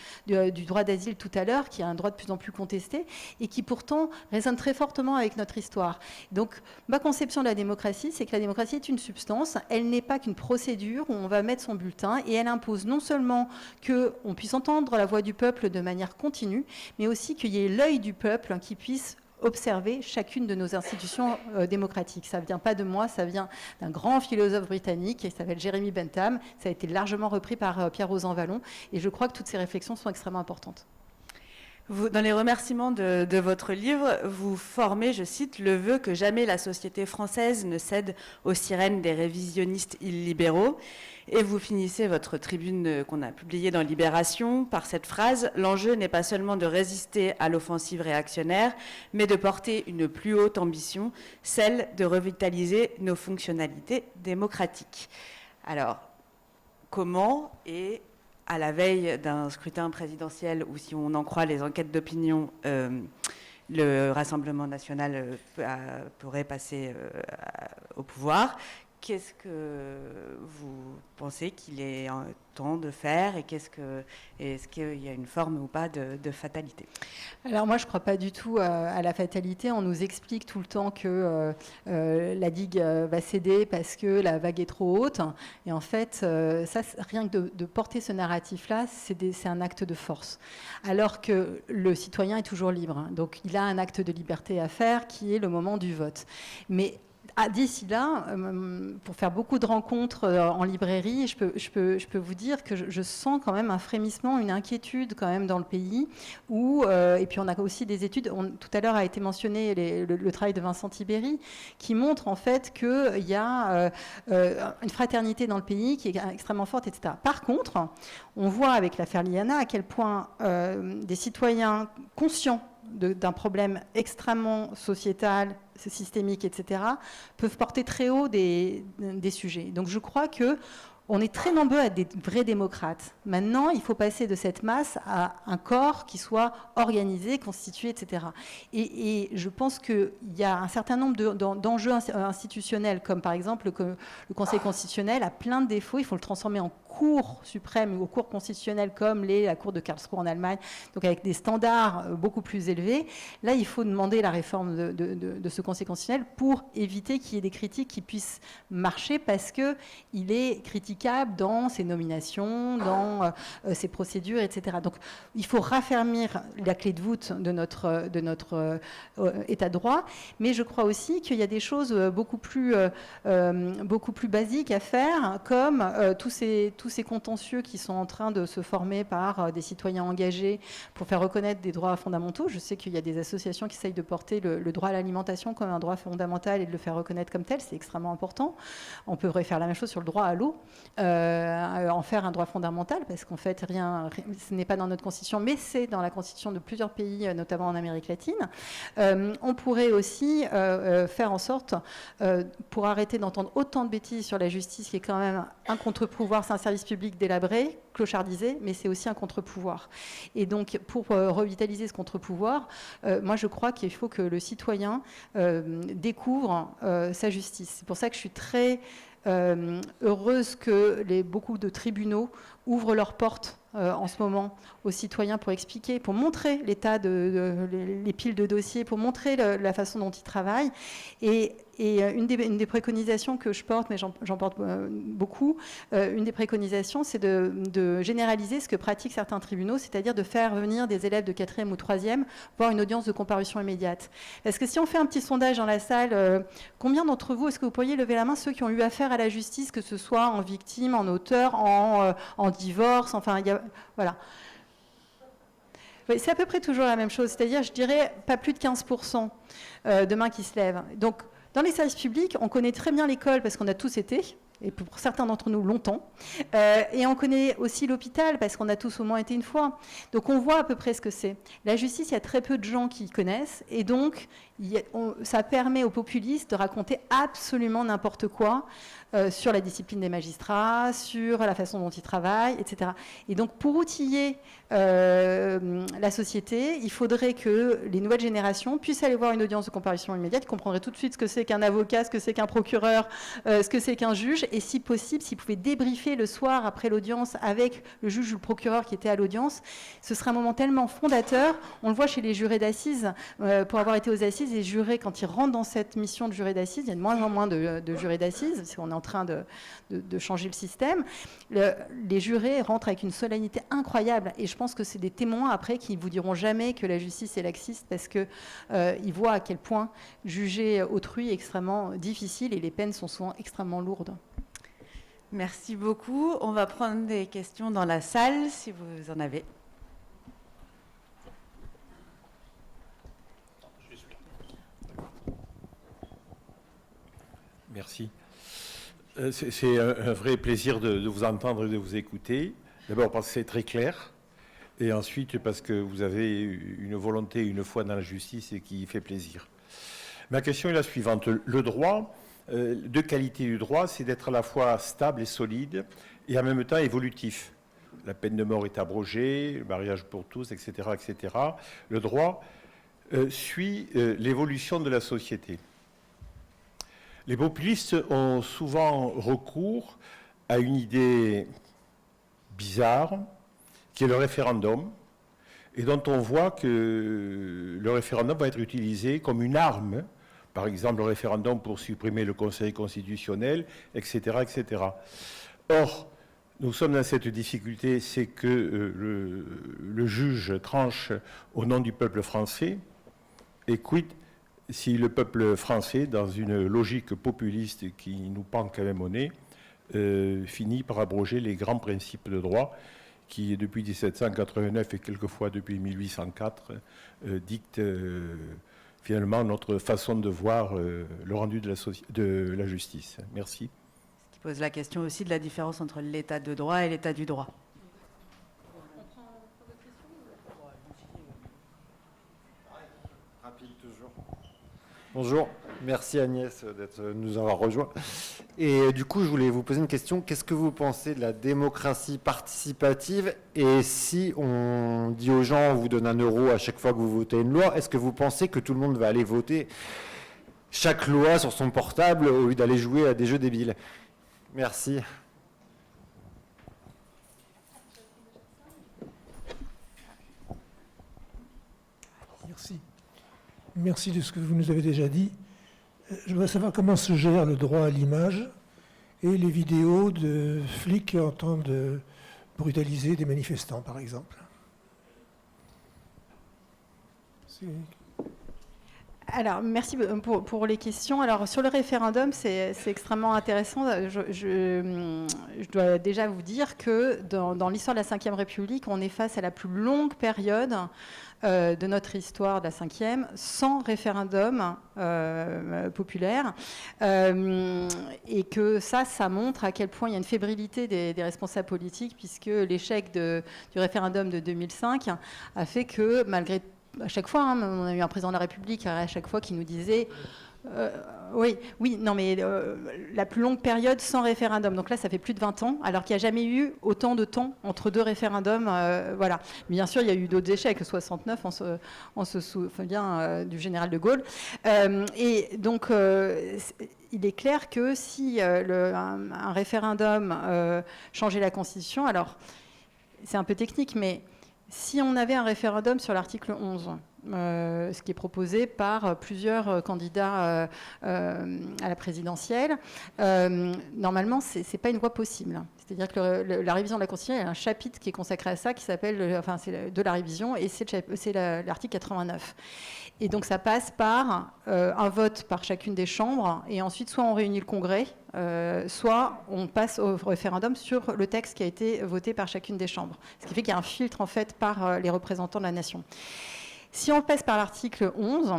droit d'asile tout à l'heure, qui est un droit de plus en plus contesté et qui pourtant résonne très fortement avec notre histoire. Donc, ma conception de la démocratie, c'est que la démocratie est une substance. Elle n'est pas qu'une procédure où on va mettre son bulletin et elle impose non seulement qu'on puisse entendre la voix du peuple de manière continue, mais aussi qu'il y ait l'œil du peuple qui puisse observer chacune de nos institutions démocratiques. Ça ne vient pas de moi, ça vient d'un grand philosophe britannique qui s'appelle Jeremy Bentham. Ça a été largement repris par Pierre Rosanvallon et je crois que toutes ces réflexions sont extrêmement importantes. Dans les remerciements de votre livre, vous formez, je cite, le vœu que jamais la société française ne cède aux sirènes des révisionnistes illibéraux. Et vous finissez votre tribune qu'on a publiée dans Libération par cette phrase « L'enjeu n'est pas seulement de résister à l'offensive réactionnaire, mais de porter une plus haute ambition, celle de revitaliser nos fonctionnalités démocratiques. » Alors, comment à la veille d'un scrutin présidentiel où, si on en croit les enquêtes d'opinion, le Rassemblement national pourrait passer au pouvoir, qu'est-ce que vous pensez qu'il est temps de faire et est-ce qu'il y a une forme ou pas de fatalité? Alors moi, je ne crois pas du tout à la fatalité. On nous explique tout le temps que la digue va céder parce que la vague est trop haute. Et en fait, ça, rien que de porter ce narratif-là, c'est un acte de force. Alors que le citoyen est toujours libre. Donc il a un acte de liberté à faire qui est le moment du vote. Mais d'ici là, pour faire beaucoup de rencontres en librairie, je peux vous dire que je sens quand même un frémissement, une inquiétude quand même dans le pays. Et puis on a aussi des études, tout à l'heure a été mentionné le travail de Vincent Tibéri, qui montre en fait qu'il y a une fraternité dans le pays qui est extrêmement forte, etc. Par contre, on voit avec l'affaire Liana à quel point des citoyens conscients d'un problème extrêmement sociétal, systémique, etc., peuvent porter très haut des sujets. Donc je crois que on est très nombreux à être des vrais démocrates. Maintenant, il faut passer de cette masse à un corps qui soit organisé, constitué, etc. Et je pense qu'il y a un certain nombre d'enjeux institutionnels, comme par exemple le Conseil constitutionnel a plein de défauts. Il faut le transformer en Cour suprême ou Cour constitutionnelle comme la Cour de Karlsruhe en Allemagne, donc avec des standards beaucoup plus élevés. Là, il faut demander la réforme de ce Conseil constitutionnel pour éviter qu'il y ait des critiques qui puissent marcher parce qu'il est critiquable dans ses nominations, dans ses procédures, etc. Donc, il faut raffermir la clé de voûte de notre état de droit, mais je crois aussi qu'il y a des choses beaucoup plus basiques à faire, comme tous ces contentieux qui sont en train de se former par des citoyens engagés pour faire reconnaître des droits fondamentaux. Je sais qu'il y a des associations qui essayent de porter le droit à l'alimentation comme un droit fondamental et de le faire reconnaître comme tel. C'est extrêmement important. On pourrait faire la même chose sur le droit à l'eau, en faire un droit fondamental, parce qu'en fait, ce n'est pas dans notre constitution, mais c'est dans la constitution de plusieurs pays, notamment en Amérique latine. On pourrait aussi faire en sorte, pour arrêter d'entendre autant de bêtises sur la justice, qui est quand même un contre-pouvoir, c'est un service public délabré, clochardisé, mais c'est aussi un contre-pouvoir. Et donc, pour revitaliser ce contre-pouvoir, moi, je crois qu'il faut que le citoyen découvre sa justice. C'est pour ça que je suis très heureuse que beaucoup de tribunaux ouvrent leurs portes en ce moment aux citoyens pour expliquer, pour montrer l'état les piles de dossiers, pour montrer la façon dont ils travaillent. Et une des préconisations que je porte, mais j'en porte beaucoup, une des préconisations, c'est de généraliser ce que pratiquent certains tribunaux, c'est-à-dire de faire venir des élèves de 4e ou 3e voir une audience de comparution immédiate. Parce que si on fait un petit sondage dans la salle, combien d'entre vous, est-ce que vous pourriez lever la main, ceux qui ont eu affaire à la justice, que ce soit en victime, en auteur, en divorce, enfin, voilà. Oui, c'est à peu près toujours la même chose, c'est-à-dire, je dirais, pas plus de 15% de mains qui se lèvent. Donc, dans les services publics, on connaît très bien l'école parce qu'on a tous été, et pour certains d'entre nous longtemps, et on connaît aussi l'hôpital parce qu'on a tous au moins été une fois. Donc on voit à peu près ce que c'est. La justice, il y a très peu de gens qui connaissent, et donc ça permet aux populistes de raconter absolument n'importe quoi sur la discipline des magistrats, sur la façon dont ils travaillent, etc. Et donc pour outiller la société, il faudrait que les nouvelles générations puissent aller voir une audience de comparution immédiate, comprendraient tout de suite ce que c'est qu'un avocat, ce que c'est qu'un procureur, ce que c'est qu'un juge, et si possible, s'ils pouvaient débriefer le soir après l'audience avec le juge ou le procureur qui était à l'audience, ce serait un moment tellement fondateur. On le voit chez les jurés d'assises, pour avoir été aux assises, les jurés, quand ils rentrent dans cette mission de juré d'assises, il y a de moins en moins de jurés d'assises, parce qu'on est en train de changer le système. Les jurés rentrent avec une solennité incroyable, et je pense que c'est des témoins après qui vous diront jamais que la justice est laxiste, parce que ils voient à quel point juger autrui est extrêmement difficile, et les peines sont souvent extrêmement lourdes. Merci beaucoup. On va prendre des questions dans la salle, si vous en avez. Merci. C'est un vrai plaisir de vous entendre et de vous écouter. D'abord parce que c'est très clair, et ensuite parce que vous avez une volonté, une foi dans la justice et qui fait plaisir. Ma question est la suivante. Le droit, deux qualités du droit, c'est d'être à la fois stable et solide et en même temps évolutif. La peine de mort est abrogée, le mariage pour tous, etc., etc. Le droit suit l'évolution de la société. Les populistes ont souvent recours à une idée bizarre, qui est le référendum, et dont on voit que le référendum va être utilisé comme une arme, par exemple le référendum pour supprimer le Conseil constitutionnel, etc., etc. Or, nous sommes dans cette difficulté, c'est que le juge tranche au nom du peuple français, et quid si le peuple français, dans une logique populiste qui nous pend quand même au nez, finit par abroger les grands principes de droit qui, depuis 1789 et quelquefois depuis 1804, dictent finalement notre façon de voir le rendu de la justice. Merci. Ce qui pose la question aussi de la différence entre l'état de droit et l'état du droit. Rapide toujours. Bonjour, merci Agnès de nous avoir rejoints. Et du coup, je voulais vous poser une question. Qu'est-ce que vous pensez de la démocratie participative? Et si on dit aux gens, on vous donne 1 euro à chaque fois que vous votez une loi, est-ce que vous pensez que tout le monde va aller voter chaque loi sur son portable au lieu d'aller jouer à des jeux débiles? Merci. Merci. Merci de ce que vous nous avez déjà dit. Je voudrais savoir comment se gère le droit à l'image et les vidéos de flics qui entendent brutaliser des manifestants, par exemple. Alors, merci pour les questions. Alors, sur le référendum, c'est extrêmement intéressant. Je dois déjà vous dire que dans l'histoire de la Ve République, on est face à la plus longue période de notre histoire de la Ve sans référendum populaire. Et que ça montre à quel point il y a une fébrilité des responsables politiques, puisque l'échec du référendum de 2005 a fait que, malgré à chaque fois, on a eu un président de la République à chaque fois qui nous disait Oui, non, mais la plus longue période sans référendum. Donc là, ça fait plus de 20 ans, alors qu'il n'y a jamais eu autant de temps entre deux référendums. Voilà. Bien sûr, il y a eu d'autres échecs. 69, on se souvient du général de Gaulle. Et donc, il est clair que si un référendum changeait la Constitution, alors c'est un peu technique, mais si on avait un référendum sur l'article 11, ce qui est proposé par plusieurs candidats à la présidentielle, normalement, ce n'est pas une voie possible. C'est-à-dire que la révision de la Constitution, il y a un chapitre qui est consacré à ça, qui s'appelle, enfin, c'est de la révision, et c'est l'article 89. Et donc, ça passe par un vote par chacune des chambres, et ensuite, soit on réunit le Congrès, soit on passe au référendum sur le texte qui a été voté par chacune des chambres. Ce qui fait qu'il y a un filtre, en fait, par les représentants de la nation. Si on passe par l'article 11,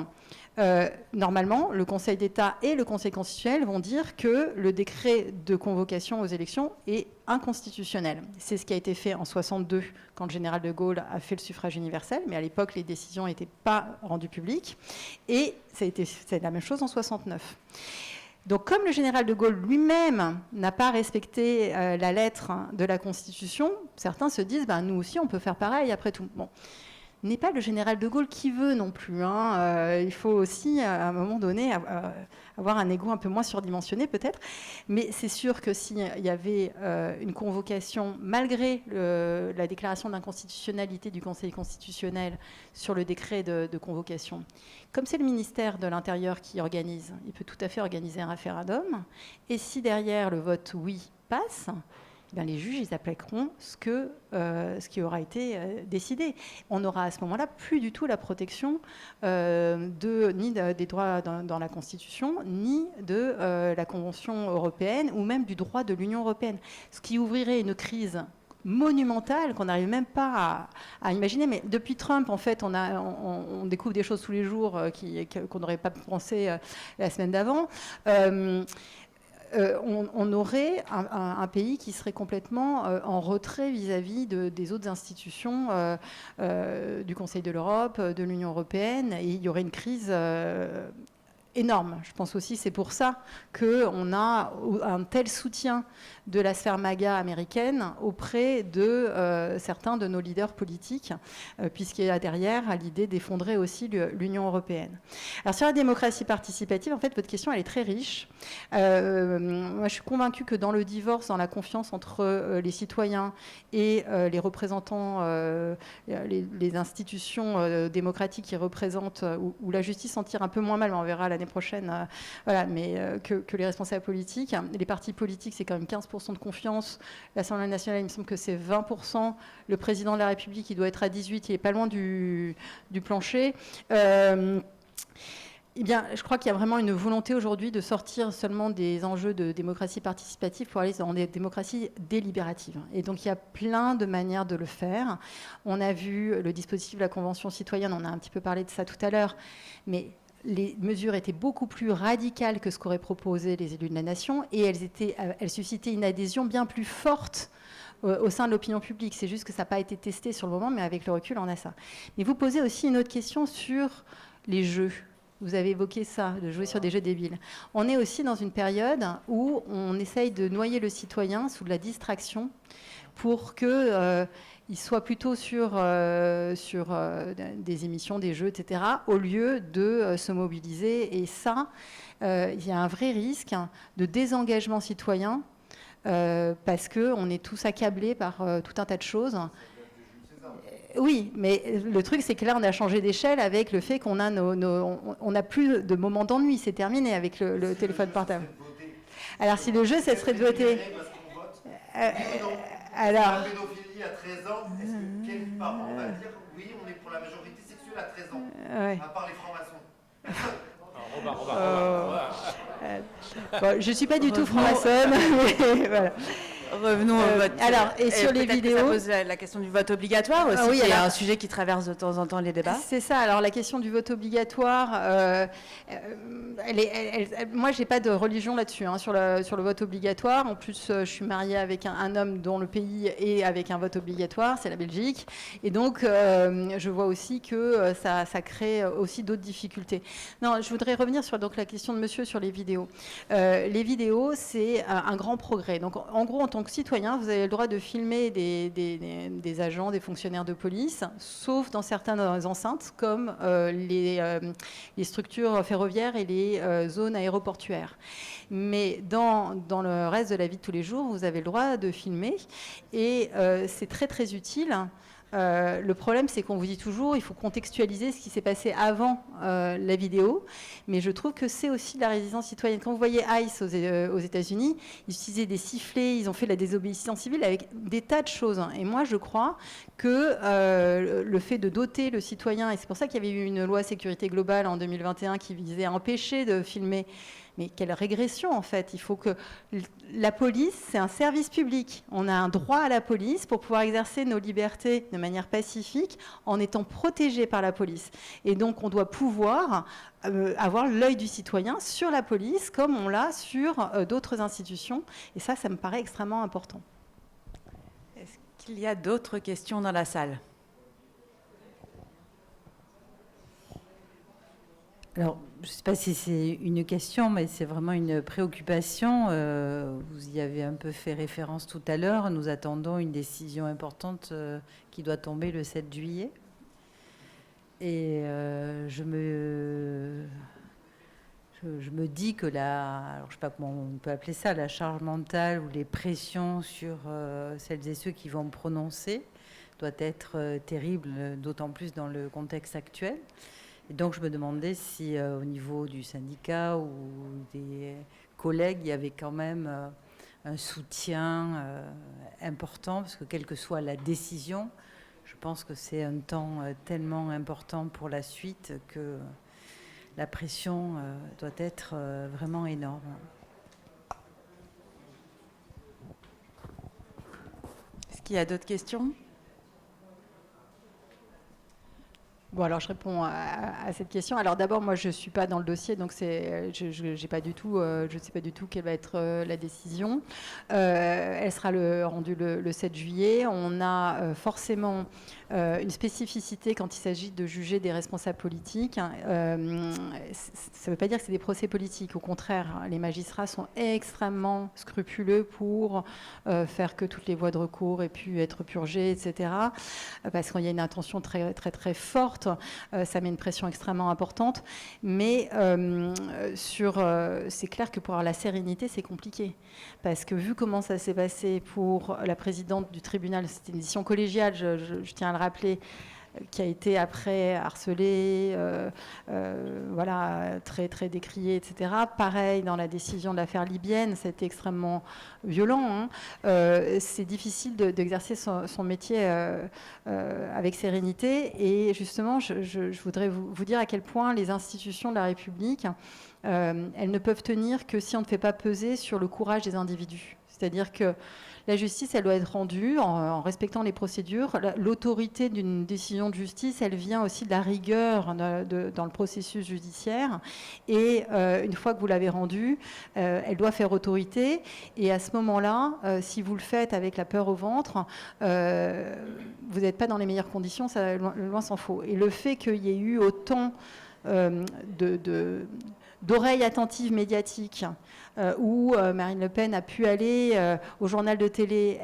normalement, le Conseil d'État et le Conseil constitutionnel vont dire que le décret de convocation aux élections est inconstitutionnel. C'est ce qui a été fait en 62, quand le général de Gaulle a fait le suffrage universel, mais à l'époque, les décisions n'étaient pas rendues publiques. Et c'est la même chose en 69. Donc, comme le général de Gaulle lui-même n'a pas respecté la lettre de la Constitution, certains se disent, nous aussi, on peut faire pareil après tout. Bon. N'est pas le général de Gaulle qui veut non plus. Il faut aussi, à un moment donné, avoir un ego un peu moins surdimensionné peut-être. Mais c'est sûr que s'il y avait une convocation, malgré la déclaration d'inconstitutionnalité du Conseil constitutionnel sur le décret de convocation, comme c'est le ministère de l'Intérieur qui organise, il peut tout à fait organiser un référendum. Et si derrière le vote oui passe, les juges, ils appliqueront ce qui aura été décidé. On n'aura à ce moment-là plus du tout la protection ni des droits dans la Constitution, ni de la Convention européenne, ou même du droit de l'Union européenne. Ce qui ouvrirait une crise monumentale qu'on n'arrive même pas à imaginer. Mais depuis Trump, en fait, on découvre des choses tous les jours qu'on n'aurait pas pensé la semaine d'avant. On aurait un pays qui serait complètement en retrait vis-à-vis des autres institutions du Conseil de l'Europe, de l'Union européenne, et il y aurait une crise énorme. Je pense aussi c'est pour ça qu'on a un tel soutien de la sphère MAGA américaine auprès de certains de nos leaders politiques, puisqu'il y a derrière l'idée d'effondrer aussi l'Union européenne. Alors sur la démocratie participative, en fait, votre question, elle est très riche. Moi, je suis convaincue que dans le divorce, dans la confiance entre les citoyens et les représentants, les institutions démocratiques qui représentent, où la justice s'en tire un peu moins mal, mais on verra l'année prochaine, mais que les responsables politiques. Les partis politiques, c'est quand même 15% de confiance. L'Assemblée nationale, il me semble que c'est 20%. Le président de la République, il doit être à 18%. Il n'est pas loin du plancher. Eh bien, je crois qu'il y a vraiment une volonté aujourd'hui de sortir seulement des enjeux de démocratie participative pour aller dans des démocraties délibératives. Et donc, il y a plein de manières de le faire. On a vu le dispositif de la Convention citoyenne, on a un petit peu parlé de ça tout à l'heure, mais les mesures étaient beaucoup plus radicales que ce qu'auraient proposé les élus de la nation, et elles suscitaient une adhésion bien plus forte au sein de l'opinion publique. C'est juste que ça n'a pas été testé sur le moment, mais avec le recul, on a ça. Mais vous posez aussi une autre question sur les jeux. Vous avez évoqué ça, de jouer sur des jeux débiles. On est aussi dans une période où on essaye de noyer le citoyen sous de la distraction pour qu'il soit plutôt sur des émissions, des jeux, etc., au lieu de se mobiliser. Et ça, il y a un vrai risque de désengagement citoyen parce qu'on est tous accablés par tout un tas de choses. Oui, mais le truc, c'est que là, on a changé d'échelle avec le fait qu'on a on n'a plus de moments d'ennui. C'est terminé avec le téléphone portable. Alors, si le jeu, ça serait de voter. Alors. La pédophilie à 13 ans, est-ce que quel parent va dire oui, on est pour la majorité sexuelle à 13 ans, à part les francs-maçons? Bon, je ne suis pas du tout franc-maçonne, mais voilà. Revenons au vote. Alors, et sur les peut-être que vidéos... ça pose la question du vote obligatoire aussi, Oui, qui est alors- un sujet qui traverse de temps en temps les débats. C'est ça. Alors la question du vote obligatoire, moi j'ai pas de religion là-dessus, hein, sur le vote obligatoire. En plus, je suis mariée avec un homme dont le pays est avec un vote obligatoire, c'est la Belgique. Et donc je vois aussi que ça crée aussi d'autres difficultés. Non, je voudrais revenir sur donc la question de monsieur sur les vidéos. Les vidéos, c'est un grand progrès. Donc en gros, en tant que citoyen, vous avez le droit de filmer des agents, des fonctionnaires de police, sauf dans certaines enceintes comme les structures ferroviaires et les zones aéroportuaires. Mais dans le reste de la vie de tous les jours, vous avez le droit de filmer et c'est très très utile. Le problème, c'est qu'on vous dit toujours, il faut contextualiser ce qui s'est passé avant la vidéo. Mais je trouve que c'est aussi de la résistance citoyenne. Quand vous voyez ICE aux États-Unis, ils utilisaient des sifflets, ils ont fait de la désobéissance civile avec des tas de choses. Et moi, je crois que le fait de doter le citoyen, et c'est pour ça qu'il y avait eu une loi sécurité globale en 2021 qui visait à empêcher de filmer. Mais quelle régression, en fait. Il faut que la police, c'est un service public. On a un droit à la police pour pouvoir exercer nos libertés de manière pacifique en étant protégé par la police. Et donc, on doit pouvoir avoir l'œil du citoyen sur la police comme on l'a sur d'autres institutions. Et ça me paraît extrêmement important. Est-ce qu'il y a d'autres questions dans la salle ? Alors, je ne sais pas si c'est une question, mais c'est vraiment une préoccupation. Vous y avez un peu fait référence tout à l'heure. Nous attendons une décision importante qui doit tomber le 7 juillet. Et je me dis que alors je ne sais pas comment on peut appeler ça, la charge mentale ou les pressions sur celles et ceux qui vont prononcer doit être terrible, d'autant plus dans le contexte actuel. Et donc, je me demandais si, au niveau du syndicat ou des collègues, il y avait quand même un soutien important, parce que quelle que soit la décision, je pense que c'est un temps tellement important pour la suite que la pression doit être vraiment énorme. Est-ce qu'il y a d'autres questions ? Bon, alors je réponds à cette question. Alors d'abord, moi, je ne suis pas dans le dossier, donc je sais pas du tout quelle va être la décision. Elle sera rendue le 7 juillet. On a forcément une spécificité quand il s'agit de juger des responsables politiques. Ça ne veut pas dire que c'est des procès politiques. Au contraire, les magistrats sont extrêmement scrupuleux pour faire que toutes les voies de recours aient pu être purgées, etc. Parce qu'il y a une intention très, très, très forte. Ça met une pression extrêmement importante. Mais c'est clair que pour avoir la sérénité, c'est compliqué. Parce que vu comment ça s'est passé pour la présidente du tribunal, c'était une décision collégiale, je tiens à le rappeler, qui a été après harcelée, voilà, très, très décriée, etc. Pareil dans la décision de l'affaire libyenne, ça a été extrêmement violent. C'est difficile d'exercer son métier avec sérénité. Et justement, je voudrais vous dire à quel point les institutions de la République, elles ne peuvent tenir que si on ne fait pas peser sur le courage des individus. C'est-à-dire que la justice, elle doit être rendue en respectant les procédures. L'autorité d'une décision de justice, elle vient aussi de la rigueur dans le processus judiciaire. Et une fois que vous l'avez rendue, elle doit faire autorité. Et à ce moment-là, si vous le faites avec la peur au ventre, vous n'êtes pas dans les meilleures conditions, ça, loin s'en faut. Et le fait qu'il y ait eu autant d'oreilles attentives médiatiques, où Marine Le Pen a pu aller au journal de télé.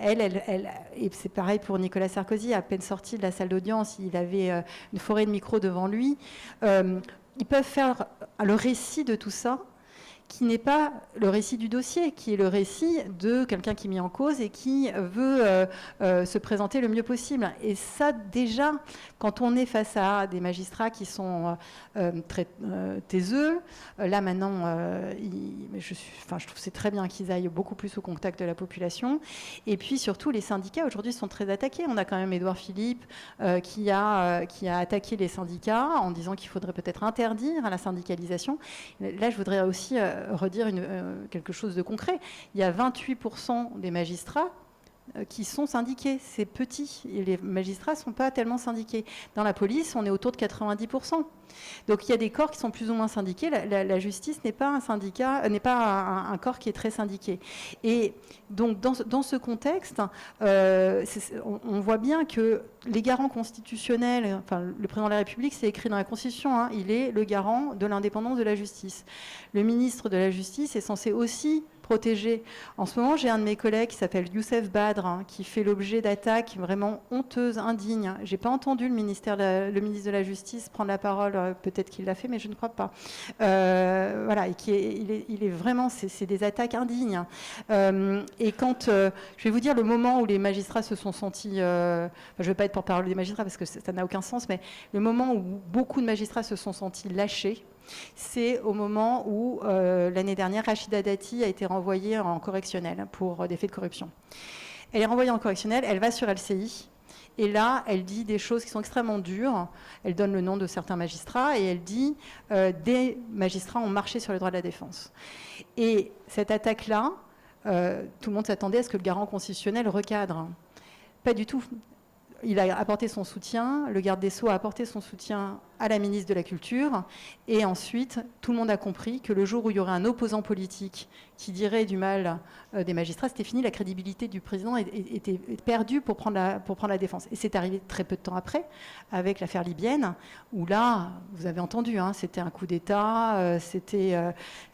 Et c'est pareil pour Nicolas Sarkozy, à peine sorti de la salle d'audience, il avait une forêt de micros devant lui. Ils peuvent faire le récit de tout ça, qui n'est pas le récit du dossier, qui est le récit de quelqu'un qui est mis en cause et qui veut se présenter le mieux possible. Et ça, déjà, quand on est face à des magistrats qui sont très taiseux, là maintenant, je trouve que c'est très bien qu'ils aillent beaucoup plus au contact de la population. Et puis surtout, les syndicats aujourd'hui sont très attaqués. On a quand même Édouard Philippe qui a attaqué les syndicats en disant qu'il faudrait peut-être interdire la syndicalisation. Là, je voudrais aussi redire quelque chose de concret. Il y a 28% des magistrats qui sont syndiqués. C'est petit. Et les magistrats ne sont pas tellement syndiqués. Dans la police, on est autour de 90%. Donc il y a des corps qui sont plus ou moins syndiqués. La justice n'est pas un syndicat, n'est pas un corps qui est très syndiqué. Et donc dans ce contexte, on voit bien que les garants constitutionnels, enfin le président de la République, c'est écrit dans la Constitution, hein, il est le garant de l'indépendance de la justice. Le ministre de la Justice est censé aussi protéger. En ce moment, j'ai un de mes collègues qui s'appelle Youssef Badr, hein, qui fait l'objet d'attaques vraiment honteuses, indignes. J'ai pas entendu le ministre de la Justice prendre la parole. Peut-être qu'il l'a fait, mais je ne crois pas. Voilà, et il est vraiment, c'est des attaques indignes. Et quand, je vais vous dire le moment où les magistrats se sont sentis, je ne vais pas être porte-parole des magistrats parce que ça n'a aucun sens, mais le moment où beaucoup de magistrats se sont sentis lâchés, c'est au moment où, l'année dernière, Rachida Dati a été renvoyée en correctionnel pour des faits de corruption. Elle est renvoyée en correctionnel, elle va sur LCI, et là, elle dit des choses qui sont extrêmement dures. Elle donne le nom de certains magistrats, et elle dit des magistrats ont marché sur les droits de la défense. Et cette attaque-là, tout le monde s'attendait à ce que le garant constitutionnel recadre. Pas du tout. Il a apporté son soutien, le garde des Sceaux a apporté son soutien à la ministre de la Culture, et ensuite, tout le monde a compris que le jour où il y aurait un opposant politique qui dirait du mal des magistrats, c'était fini, la crédibilité du président était perdue pour prendre la défense. Et c'est arrivé très peu de temps après, avec l'affaire libyenne, où là, vous avez entendu, hein, c'était un coup d'État, c'était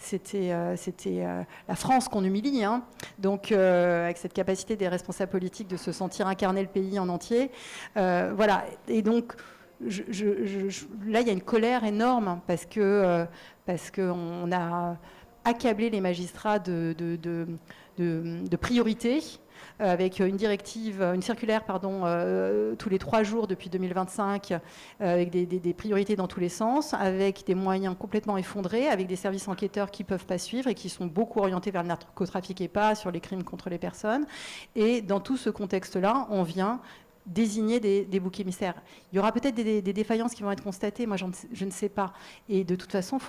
la France qu'on humilie, hein, donc avec cette capacité des responsables politiques de se sentir incarner le pays en entier. Voilà, et donc là, il y a une colère énorme parce qu'on a accablé les magistrats de priorité avec une circulaire, tous les 3 jours depuis 2025, avec des priorités dans tous les sens, avec des moyens complètement effondrés, avec des services enquêteurs qui ne peuvent pas suivre et qui sont beaucoup orientés vers le narcotrafic et pas sur les crimes contre les personnes. Et dans tout ce contexte-là, on vient désigner des boucs émissaires. Il y aura peut-être des défaillances qui vont être constatées, moi je ne sais pas. Et de toute façon,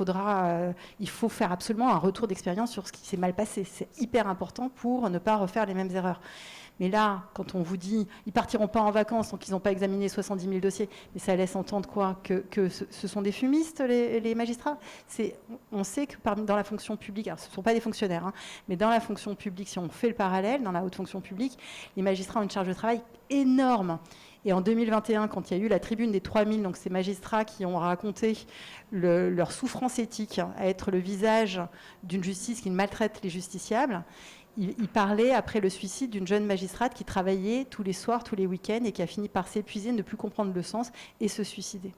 il faut faire absolument un retour d'expérience sur ce qui s'est mal passé. C'est hyper important pour ne pas refaire les mêmes erreurs. Mais là, quand on vous dit ils partiront pas en vacances donc ils n'ont pas examiné 70 000 dossiers, mais ça laisse entendre quoi, que ce sont des fumistes, les magistrats. On sait que dans la fonction publique, alors ce ne sont pas des fonctionnaires, hein, mais dans la fonction publique, si on fait le parallèle, dans la haute fonction publique, les magistrats ont une charge de travail énorme. Et en 2021, quand il y a eu la tribune des 3000, donc ces magistrats qui ont raconté leur souffrance éthique à être le visage d'une justice qui maltraite les justiciables, il parlait après le suicide d'une jeune magistrate qui travaillait tous les soirs, tous les week-ends et qui a fini par s'épuiser, ne plus comprendre le sens et se suicider.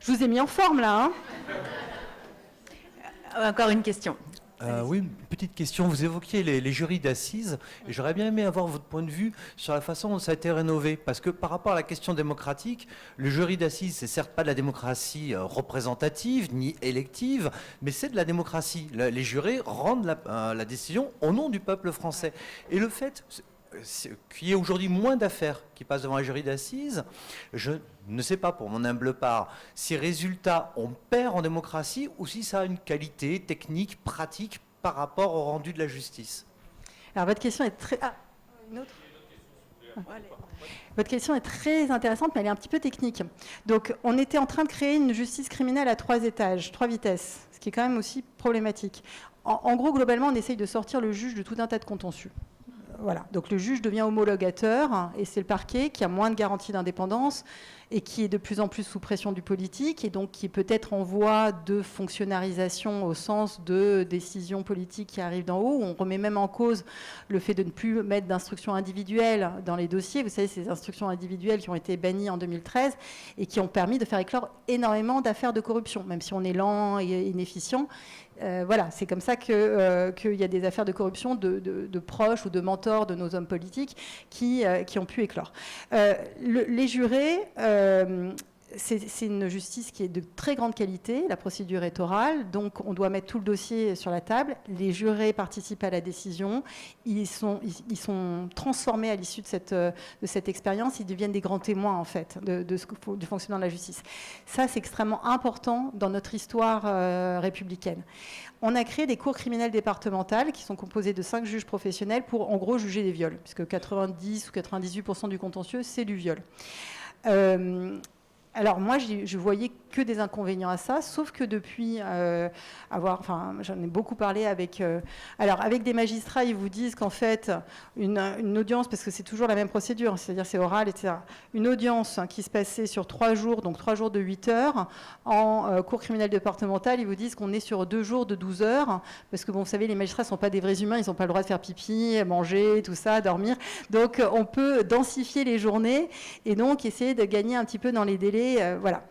Je vous ai mis en forme là, hein. Encore une question. Oui, une petite question. Vous évoquiez les jurys d'assises, et j'aurais bien aimé avoir votre point de vue sur la façon dont ça a été rénové. Parce que par rapport à la question démocratique, le jury d'assises, c'est certes pas de la démocratie représentative ni élective, mais c'est de la démocratie. Les jurés rendent la décision au nom du peuple français. Et le fait qu'il y ait aujourd'hui moins d'affaires qui passent devant un jury d'assises, je ne sais pas, pour mon humble part, si résultat on perd en démocratie ou si ça a une qualité technique, pratique par rapport au rendu de la justice. Alors votre question est très... Ah, une autre ? Votre question est très intéressante, mais elle est un petit peu technique. Donc, on était en train de créer une justice criminelle à 3 étages, 3 vitesses, ce qui est quand même aussi problématique. En gros, globalement, on essaye de sortir le juge de tout un tas de contentieux. Voilà. Donc le juge devient homologateur et c'est le parquet qui a moins de garanties d'indépendance et qui est de plus en plus sous pression du politique et donc qui est peut-être en voie de fonctionnalisation au sens de décisions politiques qui arrivent d'en haut. On remet même en cause le fait de ne plus mettre d'instructions individuelles dans les dossiers. Vous savez, ces instructions individuelles qui ont été bannies en 2013 et qui ont permis de faire éclore énormément d'affaires de corruption, même si on est lent et inefficient. Voilà, c'est comme ça qu'il y a des affaires de corruption de proches ou de mentors de nos hommes politiques qui ont pu éclore. Les jurés, c'est une justice qui est de très grande qualité, la procédure est orale, donc on doit mettre tout le dossier sur la table, les jurés participent à la décision, ils sont transformés à l'issue de cette expérience, ils deviennent des grands témoins en fait du fonctionnement de la justice. Ça, c'est extrêmement important dans notre histoire républicaine. On a créé des cours criminelles départementales qui sont composées de 5 juges professionnels pour en gros juger des viols, puisque 90 ou 98% du contentieux, c'est du viol. Alors moi, je voyais que des inconvénients à ça, sauf que depuis j'en ai beaucoup parlé avec des magistrats, ils vous disent qu'en fait, une audience, parce que c'est toujours la même procédure, c'est-à-dire c'est oral, etc. Une audience qui se passait sur 3 jours, donc 3 jours de 8 heures, en cour criminelle départementale, ils vous disent qu'on est sur 2 jours de 12 heures, parce que bon, vous savez, les magistrats ne sont pas des vrais humains, ils n'ont pas le droit de faire pipi, manger, tout ça, dormir. Donc on peut densifier les journées et donc essayer de gagner un petit peu dans les délais. Voilà.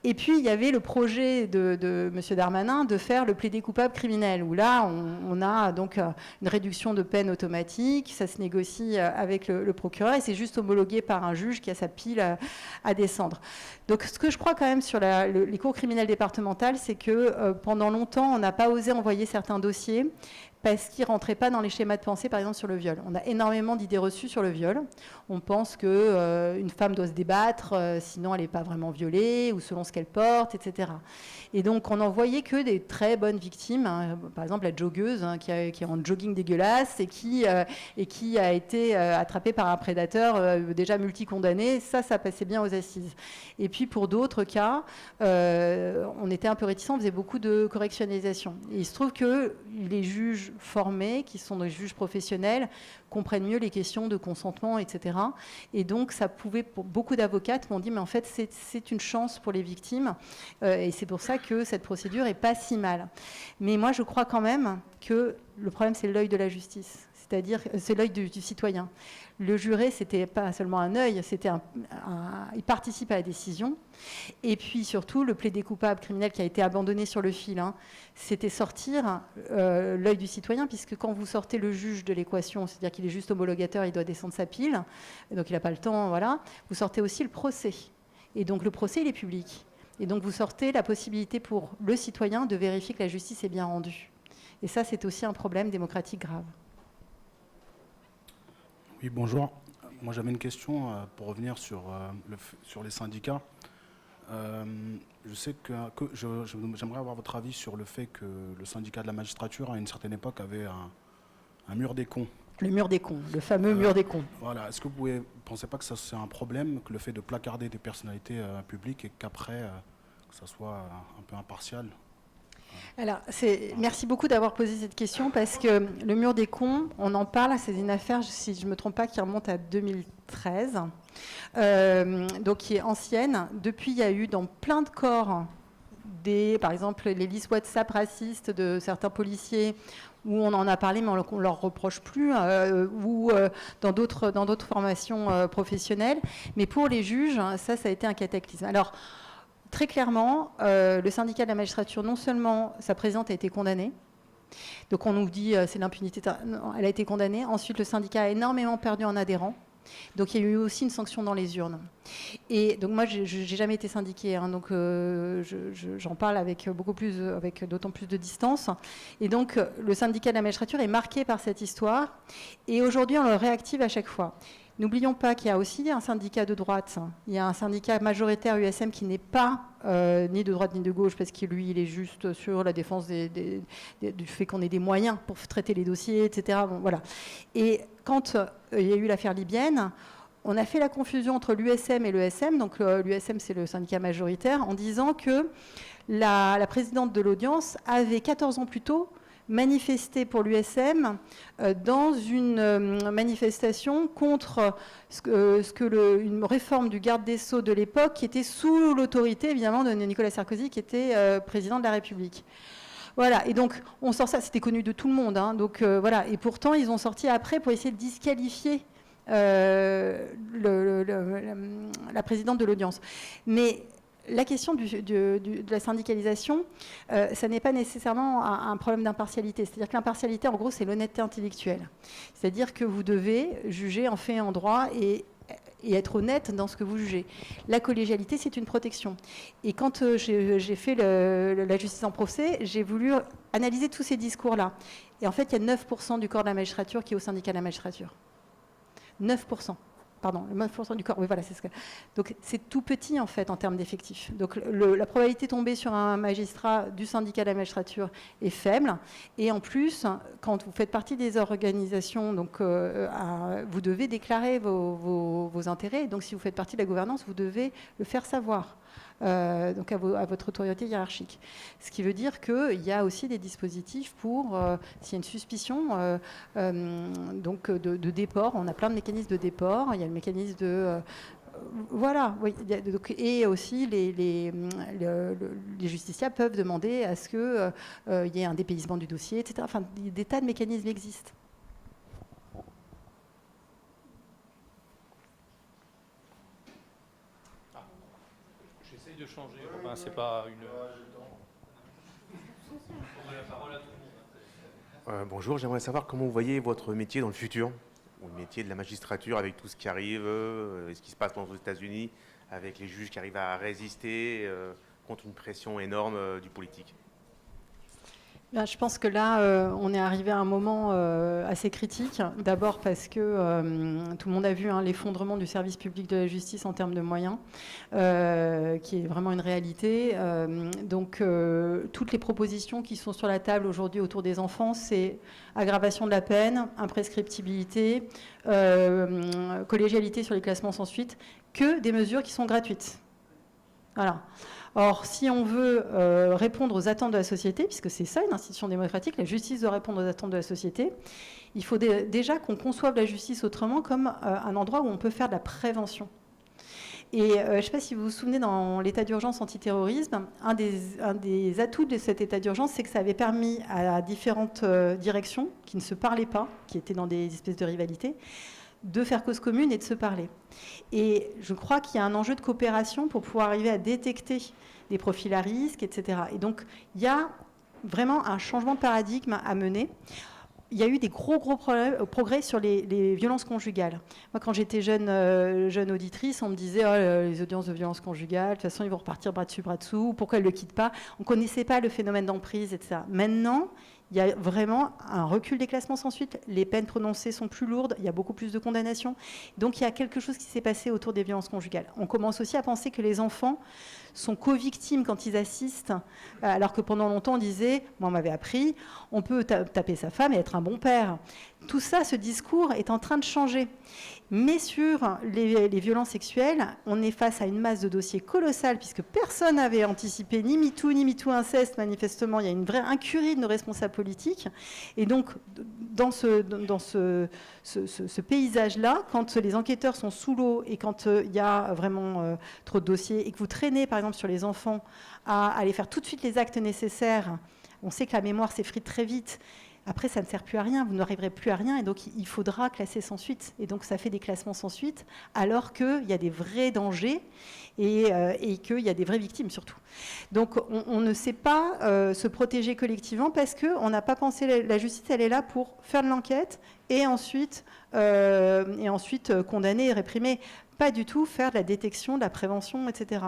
Et puis, il y avait le projet de M. Darmanin de faire le plaidé coupable criminel, où là, on a donc une réduction de peine automatique, ça se négocie avec le procureur, et c'est juste homologué par un juge qui a sa pile à descendre. Donc, ce que je crois quand même sur les cours criminelles départementales, c'est que pendant longtemps, on n'a pas osé envoyer certains dossiers, parce qu'ils ne rentraient pas dans les schémas de pensée, par exemple sur le viol. On a énormément d'idées reçues sur le viol. On pense qu'une femme doit se débattre, sinon elle n'est pas vraiment violée, ou selon ce qu'elle porte, etc. Et donc on n'envoyait que des très bonnes victimes, hein. Par exemple la joggeuse qui est en jogging dégueulasse et qui a été attrapée par un prédateur déjà multicondamné. Ça passait bien aux assises. Et puis pour d'autres cas, on était un peu réticents, on faisait beaucoup de correctionnalisation. Et il se trouve que les juges formés, qui sont des juges professionnels, comprennent mieux les questions de consentement, etc. Et donc, ça pouvait, pour beaucoup d'avocates m'ont dit, mais en fait, c'est une chance pour les victimes, et c'est pour ça que cette procédure n'est pas si mal. Mais moi, je crois quand même que le problème, c'est l'œil de la justice, c'est-à-dire, c'est l'œil du citoyen. Le juré, c'était pas seulement un œil, il participe à la décision. Et puis surtout, le plaidé coupable criminel qui a été abandonné sur le fil, hein, c'était sortir l'œil du citoyen, puisque quand vous sortez le juge de l'équation, c'est-à-dire qu'il est juste homologateur, il doit descendre sa pile, donc il n'a pas le temps, voilà. Vous sortez aussi le procès. Et donc le procès, il est public. Et donc vous sortez la possibilité pour le citoyen de vérifier que la justice est bien rendue. Et ça, c'est aussi un problème démocratique grave. Oui, bonjour. Moi, j'avais une question pour revenir sur les syndicats. Je sais que j'aimerais avoir votre avis sur le fait que le syndicat de la magistrature, à une certaine époque, avait un mur des cons. Le mur des cons, le fameux mur des cons. Voilà. Est-ce que vous ne pensez pas que ça, c'est un problème, que le fait de placarder des personnalités publiques et qu'après, que ça soit un peu impartial ? Alors, merci beaucoup d'avoir posé cette question, parce que le mur des cons, on en parle, c'est une affaire, si je ne me trompe pas, qui remonte à 2013, donc qui est ancienne. Depuis, il y a eu dans plein de corps, par exemple, les listes WhatsApp racistes de certains policiers, où on en a parlé, mais on ne leur reproche plus, ou dans d'autres formations professionnelles. Mais pour les juges, ça a été un cataclysme. Alors, très clairement, le syndicat de la magistrature, non seulement sa présidente a été condamnée, donc on nous dit c'est l'impunité, non, elle a été condamnée. Ensuite, le syndicat a énormément perdu en adhérents. Donc il y a eu aussi une sanction dans les urnes. Et donc moi, j'ai jamais été syndiquée, hein, donc j'en parle avec d'autant plus de distance. Et donc le syndicat de la magistrature est marqué par cette histoire. Et aujourd'hui, on le réactive à chaque fois. N'oublions pas qu'il y a aussi un syndicat de droite. Il y a un syndicat majoritaire USM qui n'est pas ni de droite ni de gauche, parce que lui, il est juste sur la défense du fait qu'on ait des moyens pour traiter les dossiers, etc. Bon, voilà. Et quand il y a eu l'affaire libyenne, on a fait la confusion entre l'USM et l'ESM. Donc l'USM, c'est le syndicat majoritaire, en disant que la présidente de l'audience avait 14 ans plus tôt manifesté pour l'USM dans une manifestation contre une réforme du garde des Sceaux de l'époque, qui était sous l'autorité évidemment de Nicolas Sarkozy, qui était président de la République. Voilà, et donc on sort ça, c'était connu de tout le monde, hein, donc voilà, et pourtant ils ont sorti après pour essayer de disqualifier la présidente de l'audience. Mais la question de la syndicalisation, ça n'est pas nécessairement un problème d'impartialité. C'est-à-dire que l'impartialité, en gros, c'est l'honnêteté intellectuelle. C'est-à-dire que vous devez juger en fait et en droit, et et être honnête dans ce que vous jugez. La collégialité, c'est une protection. Et quand j'ai fait la justice en procès, j'ai voulu analyser tous ces discours-là. Et en fait, il y a 9% du corps de la magistrature qui est au syndicat de la magistrature. 9%. Pardon, le 9% du corps, oui, voilà, c'est ce que... Donc, c'est tout petit, en fait, en termes d'effectifs. Donc, la probabilité de tomber sur un magistrat du syndicat de la magistrature est faible. Et en plus, quand vous faites partie des organisations, donc, vous devez déclarer vos intérêts. Donc, si vous faites partie de la gouvernance, vous devez le faire savoir. Donc à votre autorité hiérarchique. Ce qui veut dire qu'il y a aussi des dispositifs pour, s'il y a une suspicion donc de déport, on a plein de mécanismes de déport, il y a le mécanisme de... voilà, oui, et aussi les justiciables peuvent demander à ce qu'il y ait un dépaysement du dossier, etc. Enfin, des tas de mécanismes existent. De changer. Enfin, c'est pas une. Bonjour, j'aimerais savoir comment vous voyez votre métier dans le futur, ou le métier de la magistrature avec tout ce qui arrive, ce qui se passe aux États-Unis, avec les juges qui arrivent à résister contre une pression énorme du politique. Bien, je pense que là, on est arrivé à un moment assez critique. D'abord parce que tout le monde a vu l'effondrement du service public de la justice en termes de moyens, qui est vraiment une réalité. Donc, toutes les propositions qui sont sur la table aujourd'hui autour des enfants, c'est aggravation de la peine, imprescriptibilité, collégialité sur les classements sans suite, que des mesures qui sont gratuites. Voilà. Or, si on veut répondre aux attentes de la société, puisque c'est ça une institution démocratique, la justice doit répondre aux attentes de la société, il faut déjà qu'on conçoive la justice autrement comme un endroit où on peut faire de la prévention. Et je ne sais pas si vous vous souvenez, dans l'état d'urgence antiterrorisme, un des atouts de cet état d'urgence, c'est que ça avait permis à différentes directions qui ne se parlaient pas, qui étaient dans des espèces de rivalités, de faire cause commune et de se parler. Et je crois qu'il y a un enjeu de coopération pour pouvoir arriver à détecter des profils à risque, etc. Et donc, il y a vraiment un changement de paradigme à mener. Il y a eu des gros progrès sur les violences conjugales. Moi, quand j'étais jeune auditrice, on me disait les audiences de violences conjugales, de toute façon, ils vont repartir bras dessus, bras dessous, pourquoi elles ne le quittent pas? On ne connaissait pas le phénomène d'emprise, etc. Maintenant, il y a vraiment un recul des classements sans suite. Les peines prononcées sont plus lourdes, il y a beaucoup plus de condamnations. Donc, il y a quelque chose qui s'est passé autour des violences conjugales. On commence aussi à penser que les enfants sont co-victimes quand ils assistent, alors que pendant longtemps, on disait, moi, on m'avait appris, on peut taper sa femme et être un bon père. Tout ça, ce discours est en train de changer. Mais sur les violences sexuelles, on est face à une masse de dossiers colossale, puisque personne n'avait anticipé ni MeToo inceste, manifestement. Il y a une vraie incurie de nos responsables politiques. Et donc, dans ce paysage-là, quand les enquêteurs sont sous l'eau et quand il y a vraiment trop de dossiers, et que vous traînez, par exemple, sur les enfants, à aller faire tout de suite les actes nécessaires, on sait que la mémoire s'effrite très vite. Après, ça ne sert plus à rien, vous n'arriverez plus à rien, et donc il faudra classer sans suite. Et donc ça fait des classements sans suite, alors qu'il y a des vrais dangers et qu'il y a des vraies victimes surtout. Donc on ne sait pas se protéger collectivement parce qu'on n'a pas pensé, la justice, elle est là pour faire de l'enquête et ensuite condamner et réprimer. Pas du tout faire de la détection, de la prévention, etc.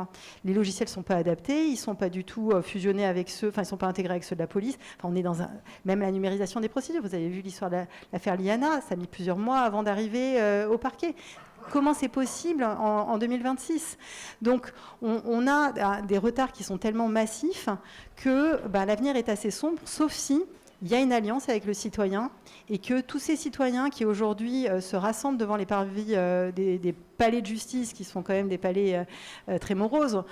Les logiciels ne sont pas adaptés, ils ne sont pas du tout fusionnés avec ceux, enfin ils ne sont pas intégrés avec ceux de la police. Enfin, on est dans même la numérisation des procédures. Vous avez vu l'histoire de l'affaire Liana, ça a mis plusieurs mois avant d'arriver au parquet. Comment c'est possible en 2026? Donc on a des retards qui sont tellement massifs que l'avenir est assez sombre, sauf si il y a une alliance avec le citoyen et que tous ces citoyens qui aujourd'hui se rassemblent devant les parvis des palais de justice, qui sont quand même des palais très moroses,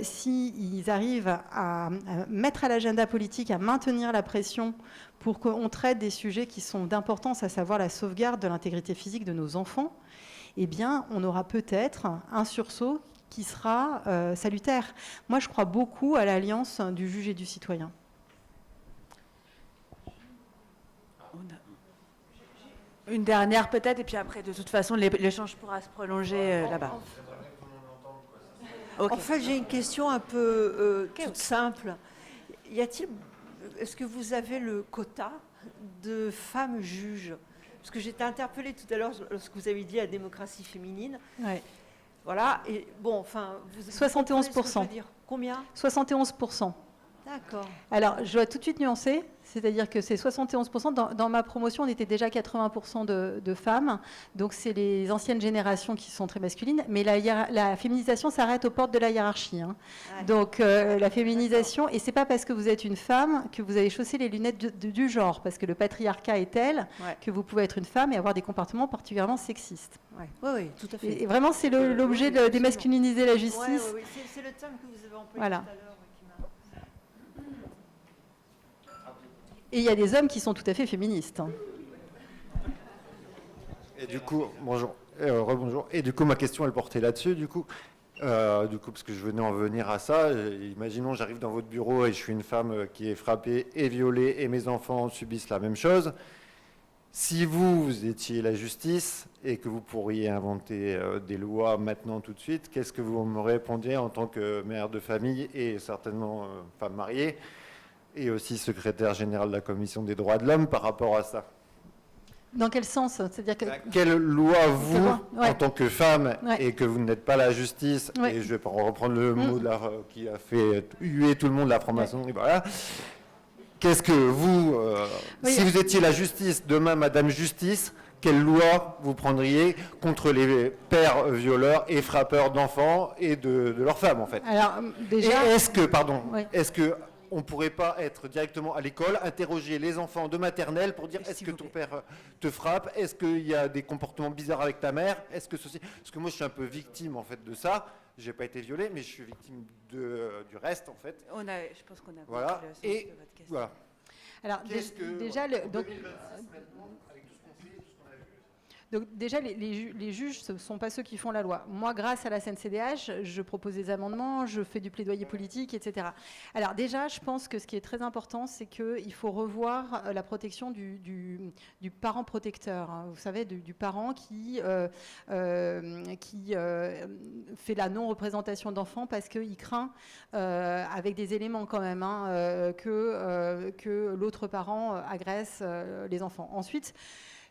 s'ils arrivent à mettre à l'agenda politique, à maintenir la pression pour qu'on traite des sujets qui sont d'importance, à savoir la sauvegarde de l'intégrité physique de nos enfants, eh bien, on aura peut-être un sursaut qui sera salutaire. Moi, je crois beaucoup à l'alliance du juge et du citoyen. Une dernière peut-être, et puis après, de toute façon, l'échange pourra se prolonger là-bas. Okay. En fait, j'ai une question un peu toute simple. Est-ce que vous avez le quota de femmes juges parce que j'étais interpellée tout à l'heure lorsque vous avez dit la démocratie féminine. Ouais. Voilà, et bon, enfin... Vous 71%. comprenez ce que je veux dire. Combien? 71%. D'accord. Alors, je dois tout de suite nuancer, c'est-à-dire que c'est 71%. Dans ma promotion, on était déjà 80% de femmes, donc c'est les anciennes générations qui sont très masculines, mais la féminisation s'arrête aux portes de la hiérarchie. Hein. Ouais. Donc, la féminisation, et c'est pas parce que vous êtes une femme que vous avez chaussé les lunettes du genre, parce que le patriarcat est tel que vous pouvez être une femme et avoir des comportements particulièrement sexistes. Oui, ouais, tout à fait. Et vraiment, c'est l'objet de démasculiniser la justice. Ouais, c'est le terme que vous avez employé Voilà. tout à l'heure. Et il y a des hommes qui sont tout à fait féministes. Hein. Et du coup, bonjour, rebonjour. Et du coup, ma question, elle portait là-dessus, du coup, parce que je venais en venir à ça. Imaginons, j'arrive dans votre bureau et je suis une femme qui est frappée et violée et mes enfants subissent la même chose. Si vous étiez la justice et que vous pourriez inventer des lois maintenant tout de suite, qu'est-ce que vous me répondiez en tant que mère de famille et certainement femme mariée et aussi secrétaire général de la Commission des droits de l'homme par rapport à ça? Dans quel sens? C'est-à-dire que... Quelle loi, vous, en tant que femme, et que vous n'êtes pas la justice, et je vais reprendre le mot qui a fait huer tout le monde, la franc-maçonnerie, voilà. Qu'est-ce que vous, si vous étiez la justice, demain, Madame Justice, quelle loi vous prendriez contre les pères violeurs et frappeurs d'enfants et de leurs femmes, en fait? Alors, déjà... Est-ce que on ne pourrait pas être directement à l'école, interroger les enfants de maternelle pour dire est-ce que ton père te frappe? Est-ce qu'il y a des comportements bizarres avec ta mère? Est-ce que ceci... Parce que moi, je suis un peu victime, en fait, de ça. Je n'ai pas été violée, mais je suis victime du reste, en fait. Je pense qu'on a voilà. compris le sens Et de votre question. voilà. Alors, déjà, donc déjà, les juges, ce ne sont pas ceux qui font la loi. Moi, grâce à la CNCDH, je propose des amendements, je fais du plaidoyer politique, etc. Alors déjà, je pense que ce qui est très important, c'est qu'il faut revoir la protection du parent protecteur. Hein. Vous savez, du parent qui fait la non-représentation d'enfants parce qu'il craint, avec des éléments quand même, que l'autre parent agresse les enfants. Ensuite,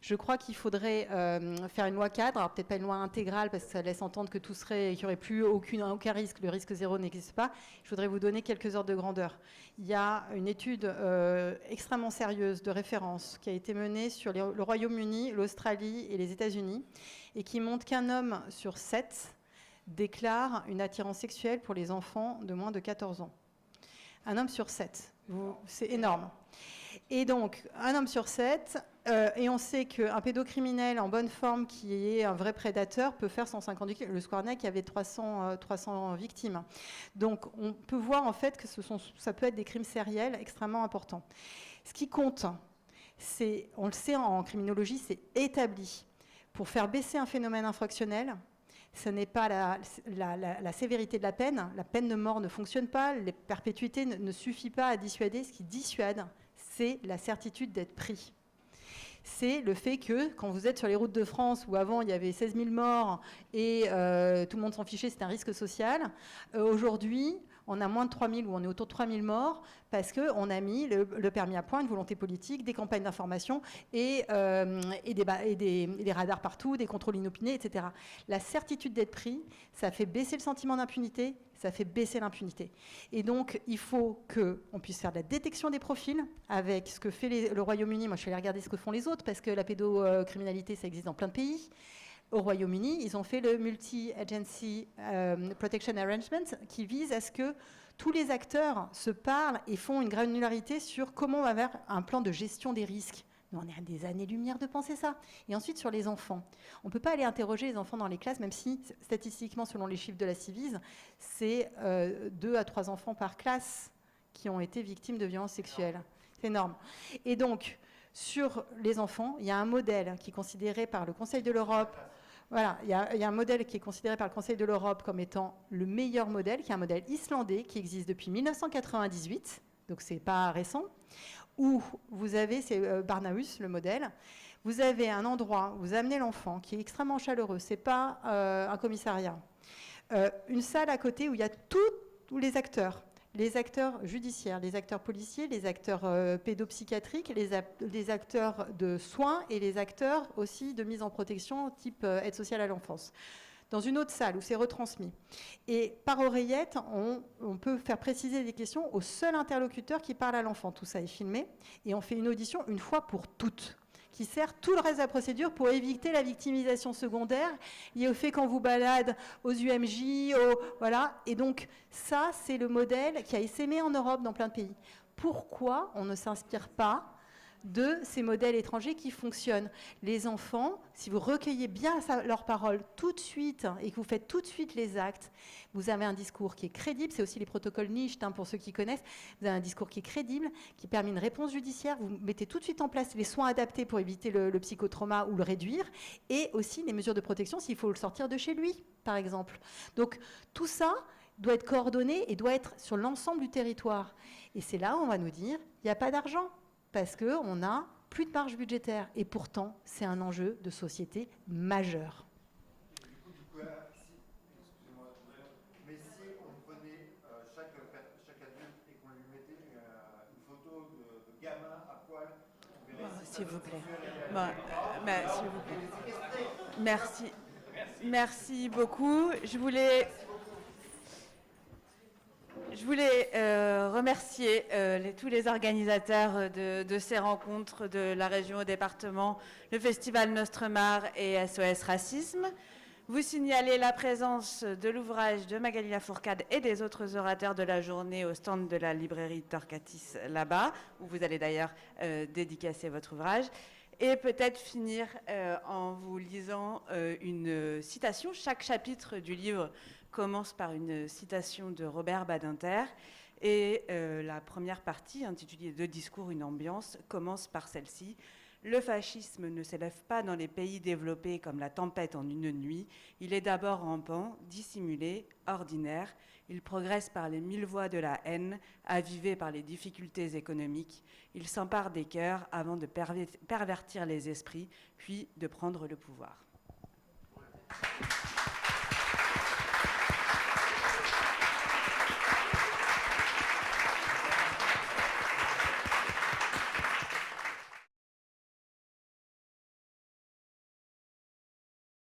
je crois qu'il faudrait faire une loi cadre, alors peut-être pas une loi intégrale parce que ça laisse entendre que tout serait, qu'il n'y aurait plus aucun risque, le risque zéro n'existe pas. Je voudrais vous donner quelques ordres de grandeur. Il y a une étude extrêmement sérieuse de référence qui a été menée sur le Royaume-Uni, l'Australie et les États-Unis et qui montre qu'un homme sur 7 déclare une attirance sexuelle pour les enfants de moins de 14 ans. Un homme sur 7, c'est énorme. Et donc, un homme sur 7, et on sait qu'un pédocriminel en bonne forme qui est un vrai prédateur peut faire 150 victimes. Le Squarneck avait 300 victimes. Donc, on peut voir en fait que ça peut être des crimes sériels extrêmement importants. Ce qui compte, on le sait en criminologie, c'est établi. Pour faire baisser un phénomène infractionnel, ce n'est pas la sévérité de la peine de mort ne fonctionne pas, les perpétuités ne suffit pas à dissuader. Ce qui dissuade, c'est la certitude d'être pris. C'est le fait que, quand vous êtes sur les routes de France, où avant il y avait 16 000 morts et tout le monde s'en fichait, c'est un risque social, aujourd'hui, on a moins de 3 000 ou on est autour de 3 000 morts parce qu'on a mis le permis à point, une volonté politique, des campagnes d'information et des radars partout, des contrôles inopinés, etc. La certitude d'être pris, ça fait baisser le sentiment d'impunité, ça fait baisser l'impunité. Et donc, il faut qu'on puisse faire de la détection des profils avec ce que fait le Royaume-Uni. Moi, je suis allée regarder ce que font les autres parce que la pédocriminalité, ça existe dans plein de pays. Au Royaume-Uni, ils ont fait le Multi-Agency Protection Arrangement qui vise à ce que tous les acteurs se parlent et font une granularité sur comment on va faire un plan de gestion des risques. Nous, on est à des années-lumière de penser ça. Et ensuite, sur les enfants. On ne peut pas aller interroger les enfants dans les classes, même si, statistiquement, selon les chiffres de la Civise, c'est 2 à 3 enfants par classe qui ont été victimes de violences sexuelles. C'est énorme. Et donc, sur les enfants, il y a un modèle qui est considéré par le Conseil de l'Europe. Voilà, il y a un modèle qui est considéré par le Conseil de l'Europe comme étant le meilleur modèle, qui est un modèle islandais qui existe depuis 1998, donc c'est pas récent, où vous avez, c'est Barnahus le modèle, vous avez un endroit où vous amenez l'enfant qui est extrêmement chaleureux, c'est pas un commissariat, une salle à côté où il y a tous les acteurs, les acteurs judiciaires, les acteurs policiers, les acteurs pédopsychiatriques, les acteurs de soins et les acteurs aussi de mise en protection type aide sociale à l'enfance. Dans une autre salle où c'est retransmis. Et par oreillette, on peut faire préciser des questions au seul interlocuteur qui parle à l'enfant. Tout ça est filmé. Et on fait une audition une fois pour toutes, qui sert tout le reste de la procédure pour éviter la victimisation secondaire liée au fait qu'on vous balade aux UMJ, voilà. Et donc, ça, c'est le modèle qui a essaimé en Europe dans plein de pays. Pourquoi on ne s'inspire pas de ces modèles étrangers qui fonctionnent? Les enfants, si vous recueillez bien leurs paroles tout de suite et que vous faites tout de suite les actes, vous avez un discours qui est crédible. C'est aussi les protocoles NICHT, pour ceux qui connaissent. Vous avez un discours qui est crédible, qui permet une réponse judiciaire. Vous mettez tout de suite en place les soins adaptés pour éviter le psychotrauma ou le réduire, et aussi les mesures de protection s'il faut le sortir de chez lui, par exemple. Donc tout ça doit être coordonné et doit être sur l'ensemble du territoire. Et c'est là où on va nous dire il n'y a pas d'argent, parce qu'on n'a plus de marge budgétaire. Et pourtant, c'est un enjeu de société majeur. Mais si on prenait chaque adulte et qu'on lui mettait une photo de gamin à poil, s'il vous plaît. S'il vous plaît. Merci. Merci beaucoup. Je voulais remercier tous les organisateurs de ces rencontres de la région au département, le Festival Nostre-Mare et SOS Racisme. Vous signalez la présence de l'ouvrage de Magali Lafourcade et des autres orateurs de la journée au stand de la librairie Torquatis là-bas, où vous allez d'ailleurs dédicacer votre ouvrage. Et peut-être finir en vous lisant une citation. Chaque chapitre du livre commence par une citation de Robert Badinter. Et la première partie, intitulée « Deux discours, une ambiance », commence par celle-ci. « Le fascisme ne s'élève pas dans les pays développés comme la tempête en une nuit. Il est d'abord rampant, dissimulé, ordinaire. Il progresse par les 1000 voies de la haine, avivé par les difficultés économiques. Il s'empare des cœurs avant de pervertir les esprits, puis de prendre le pouvoir. »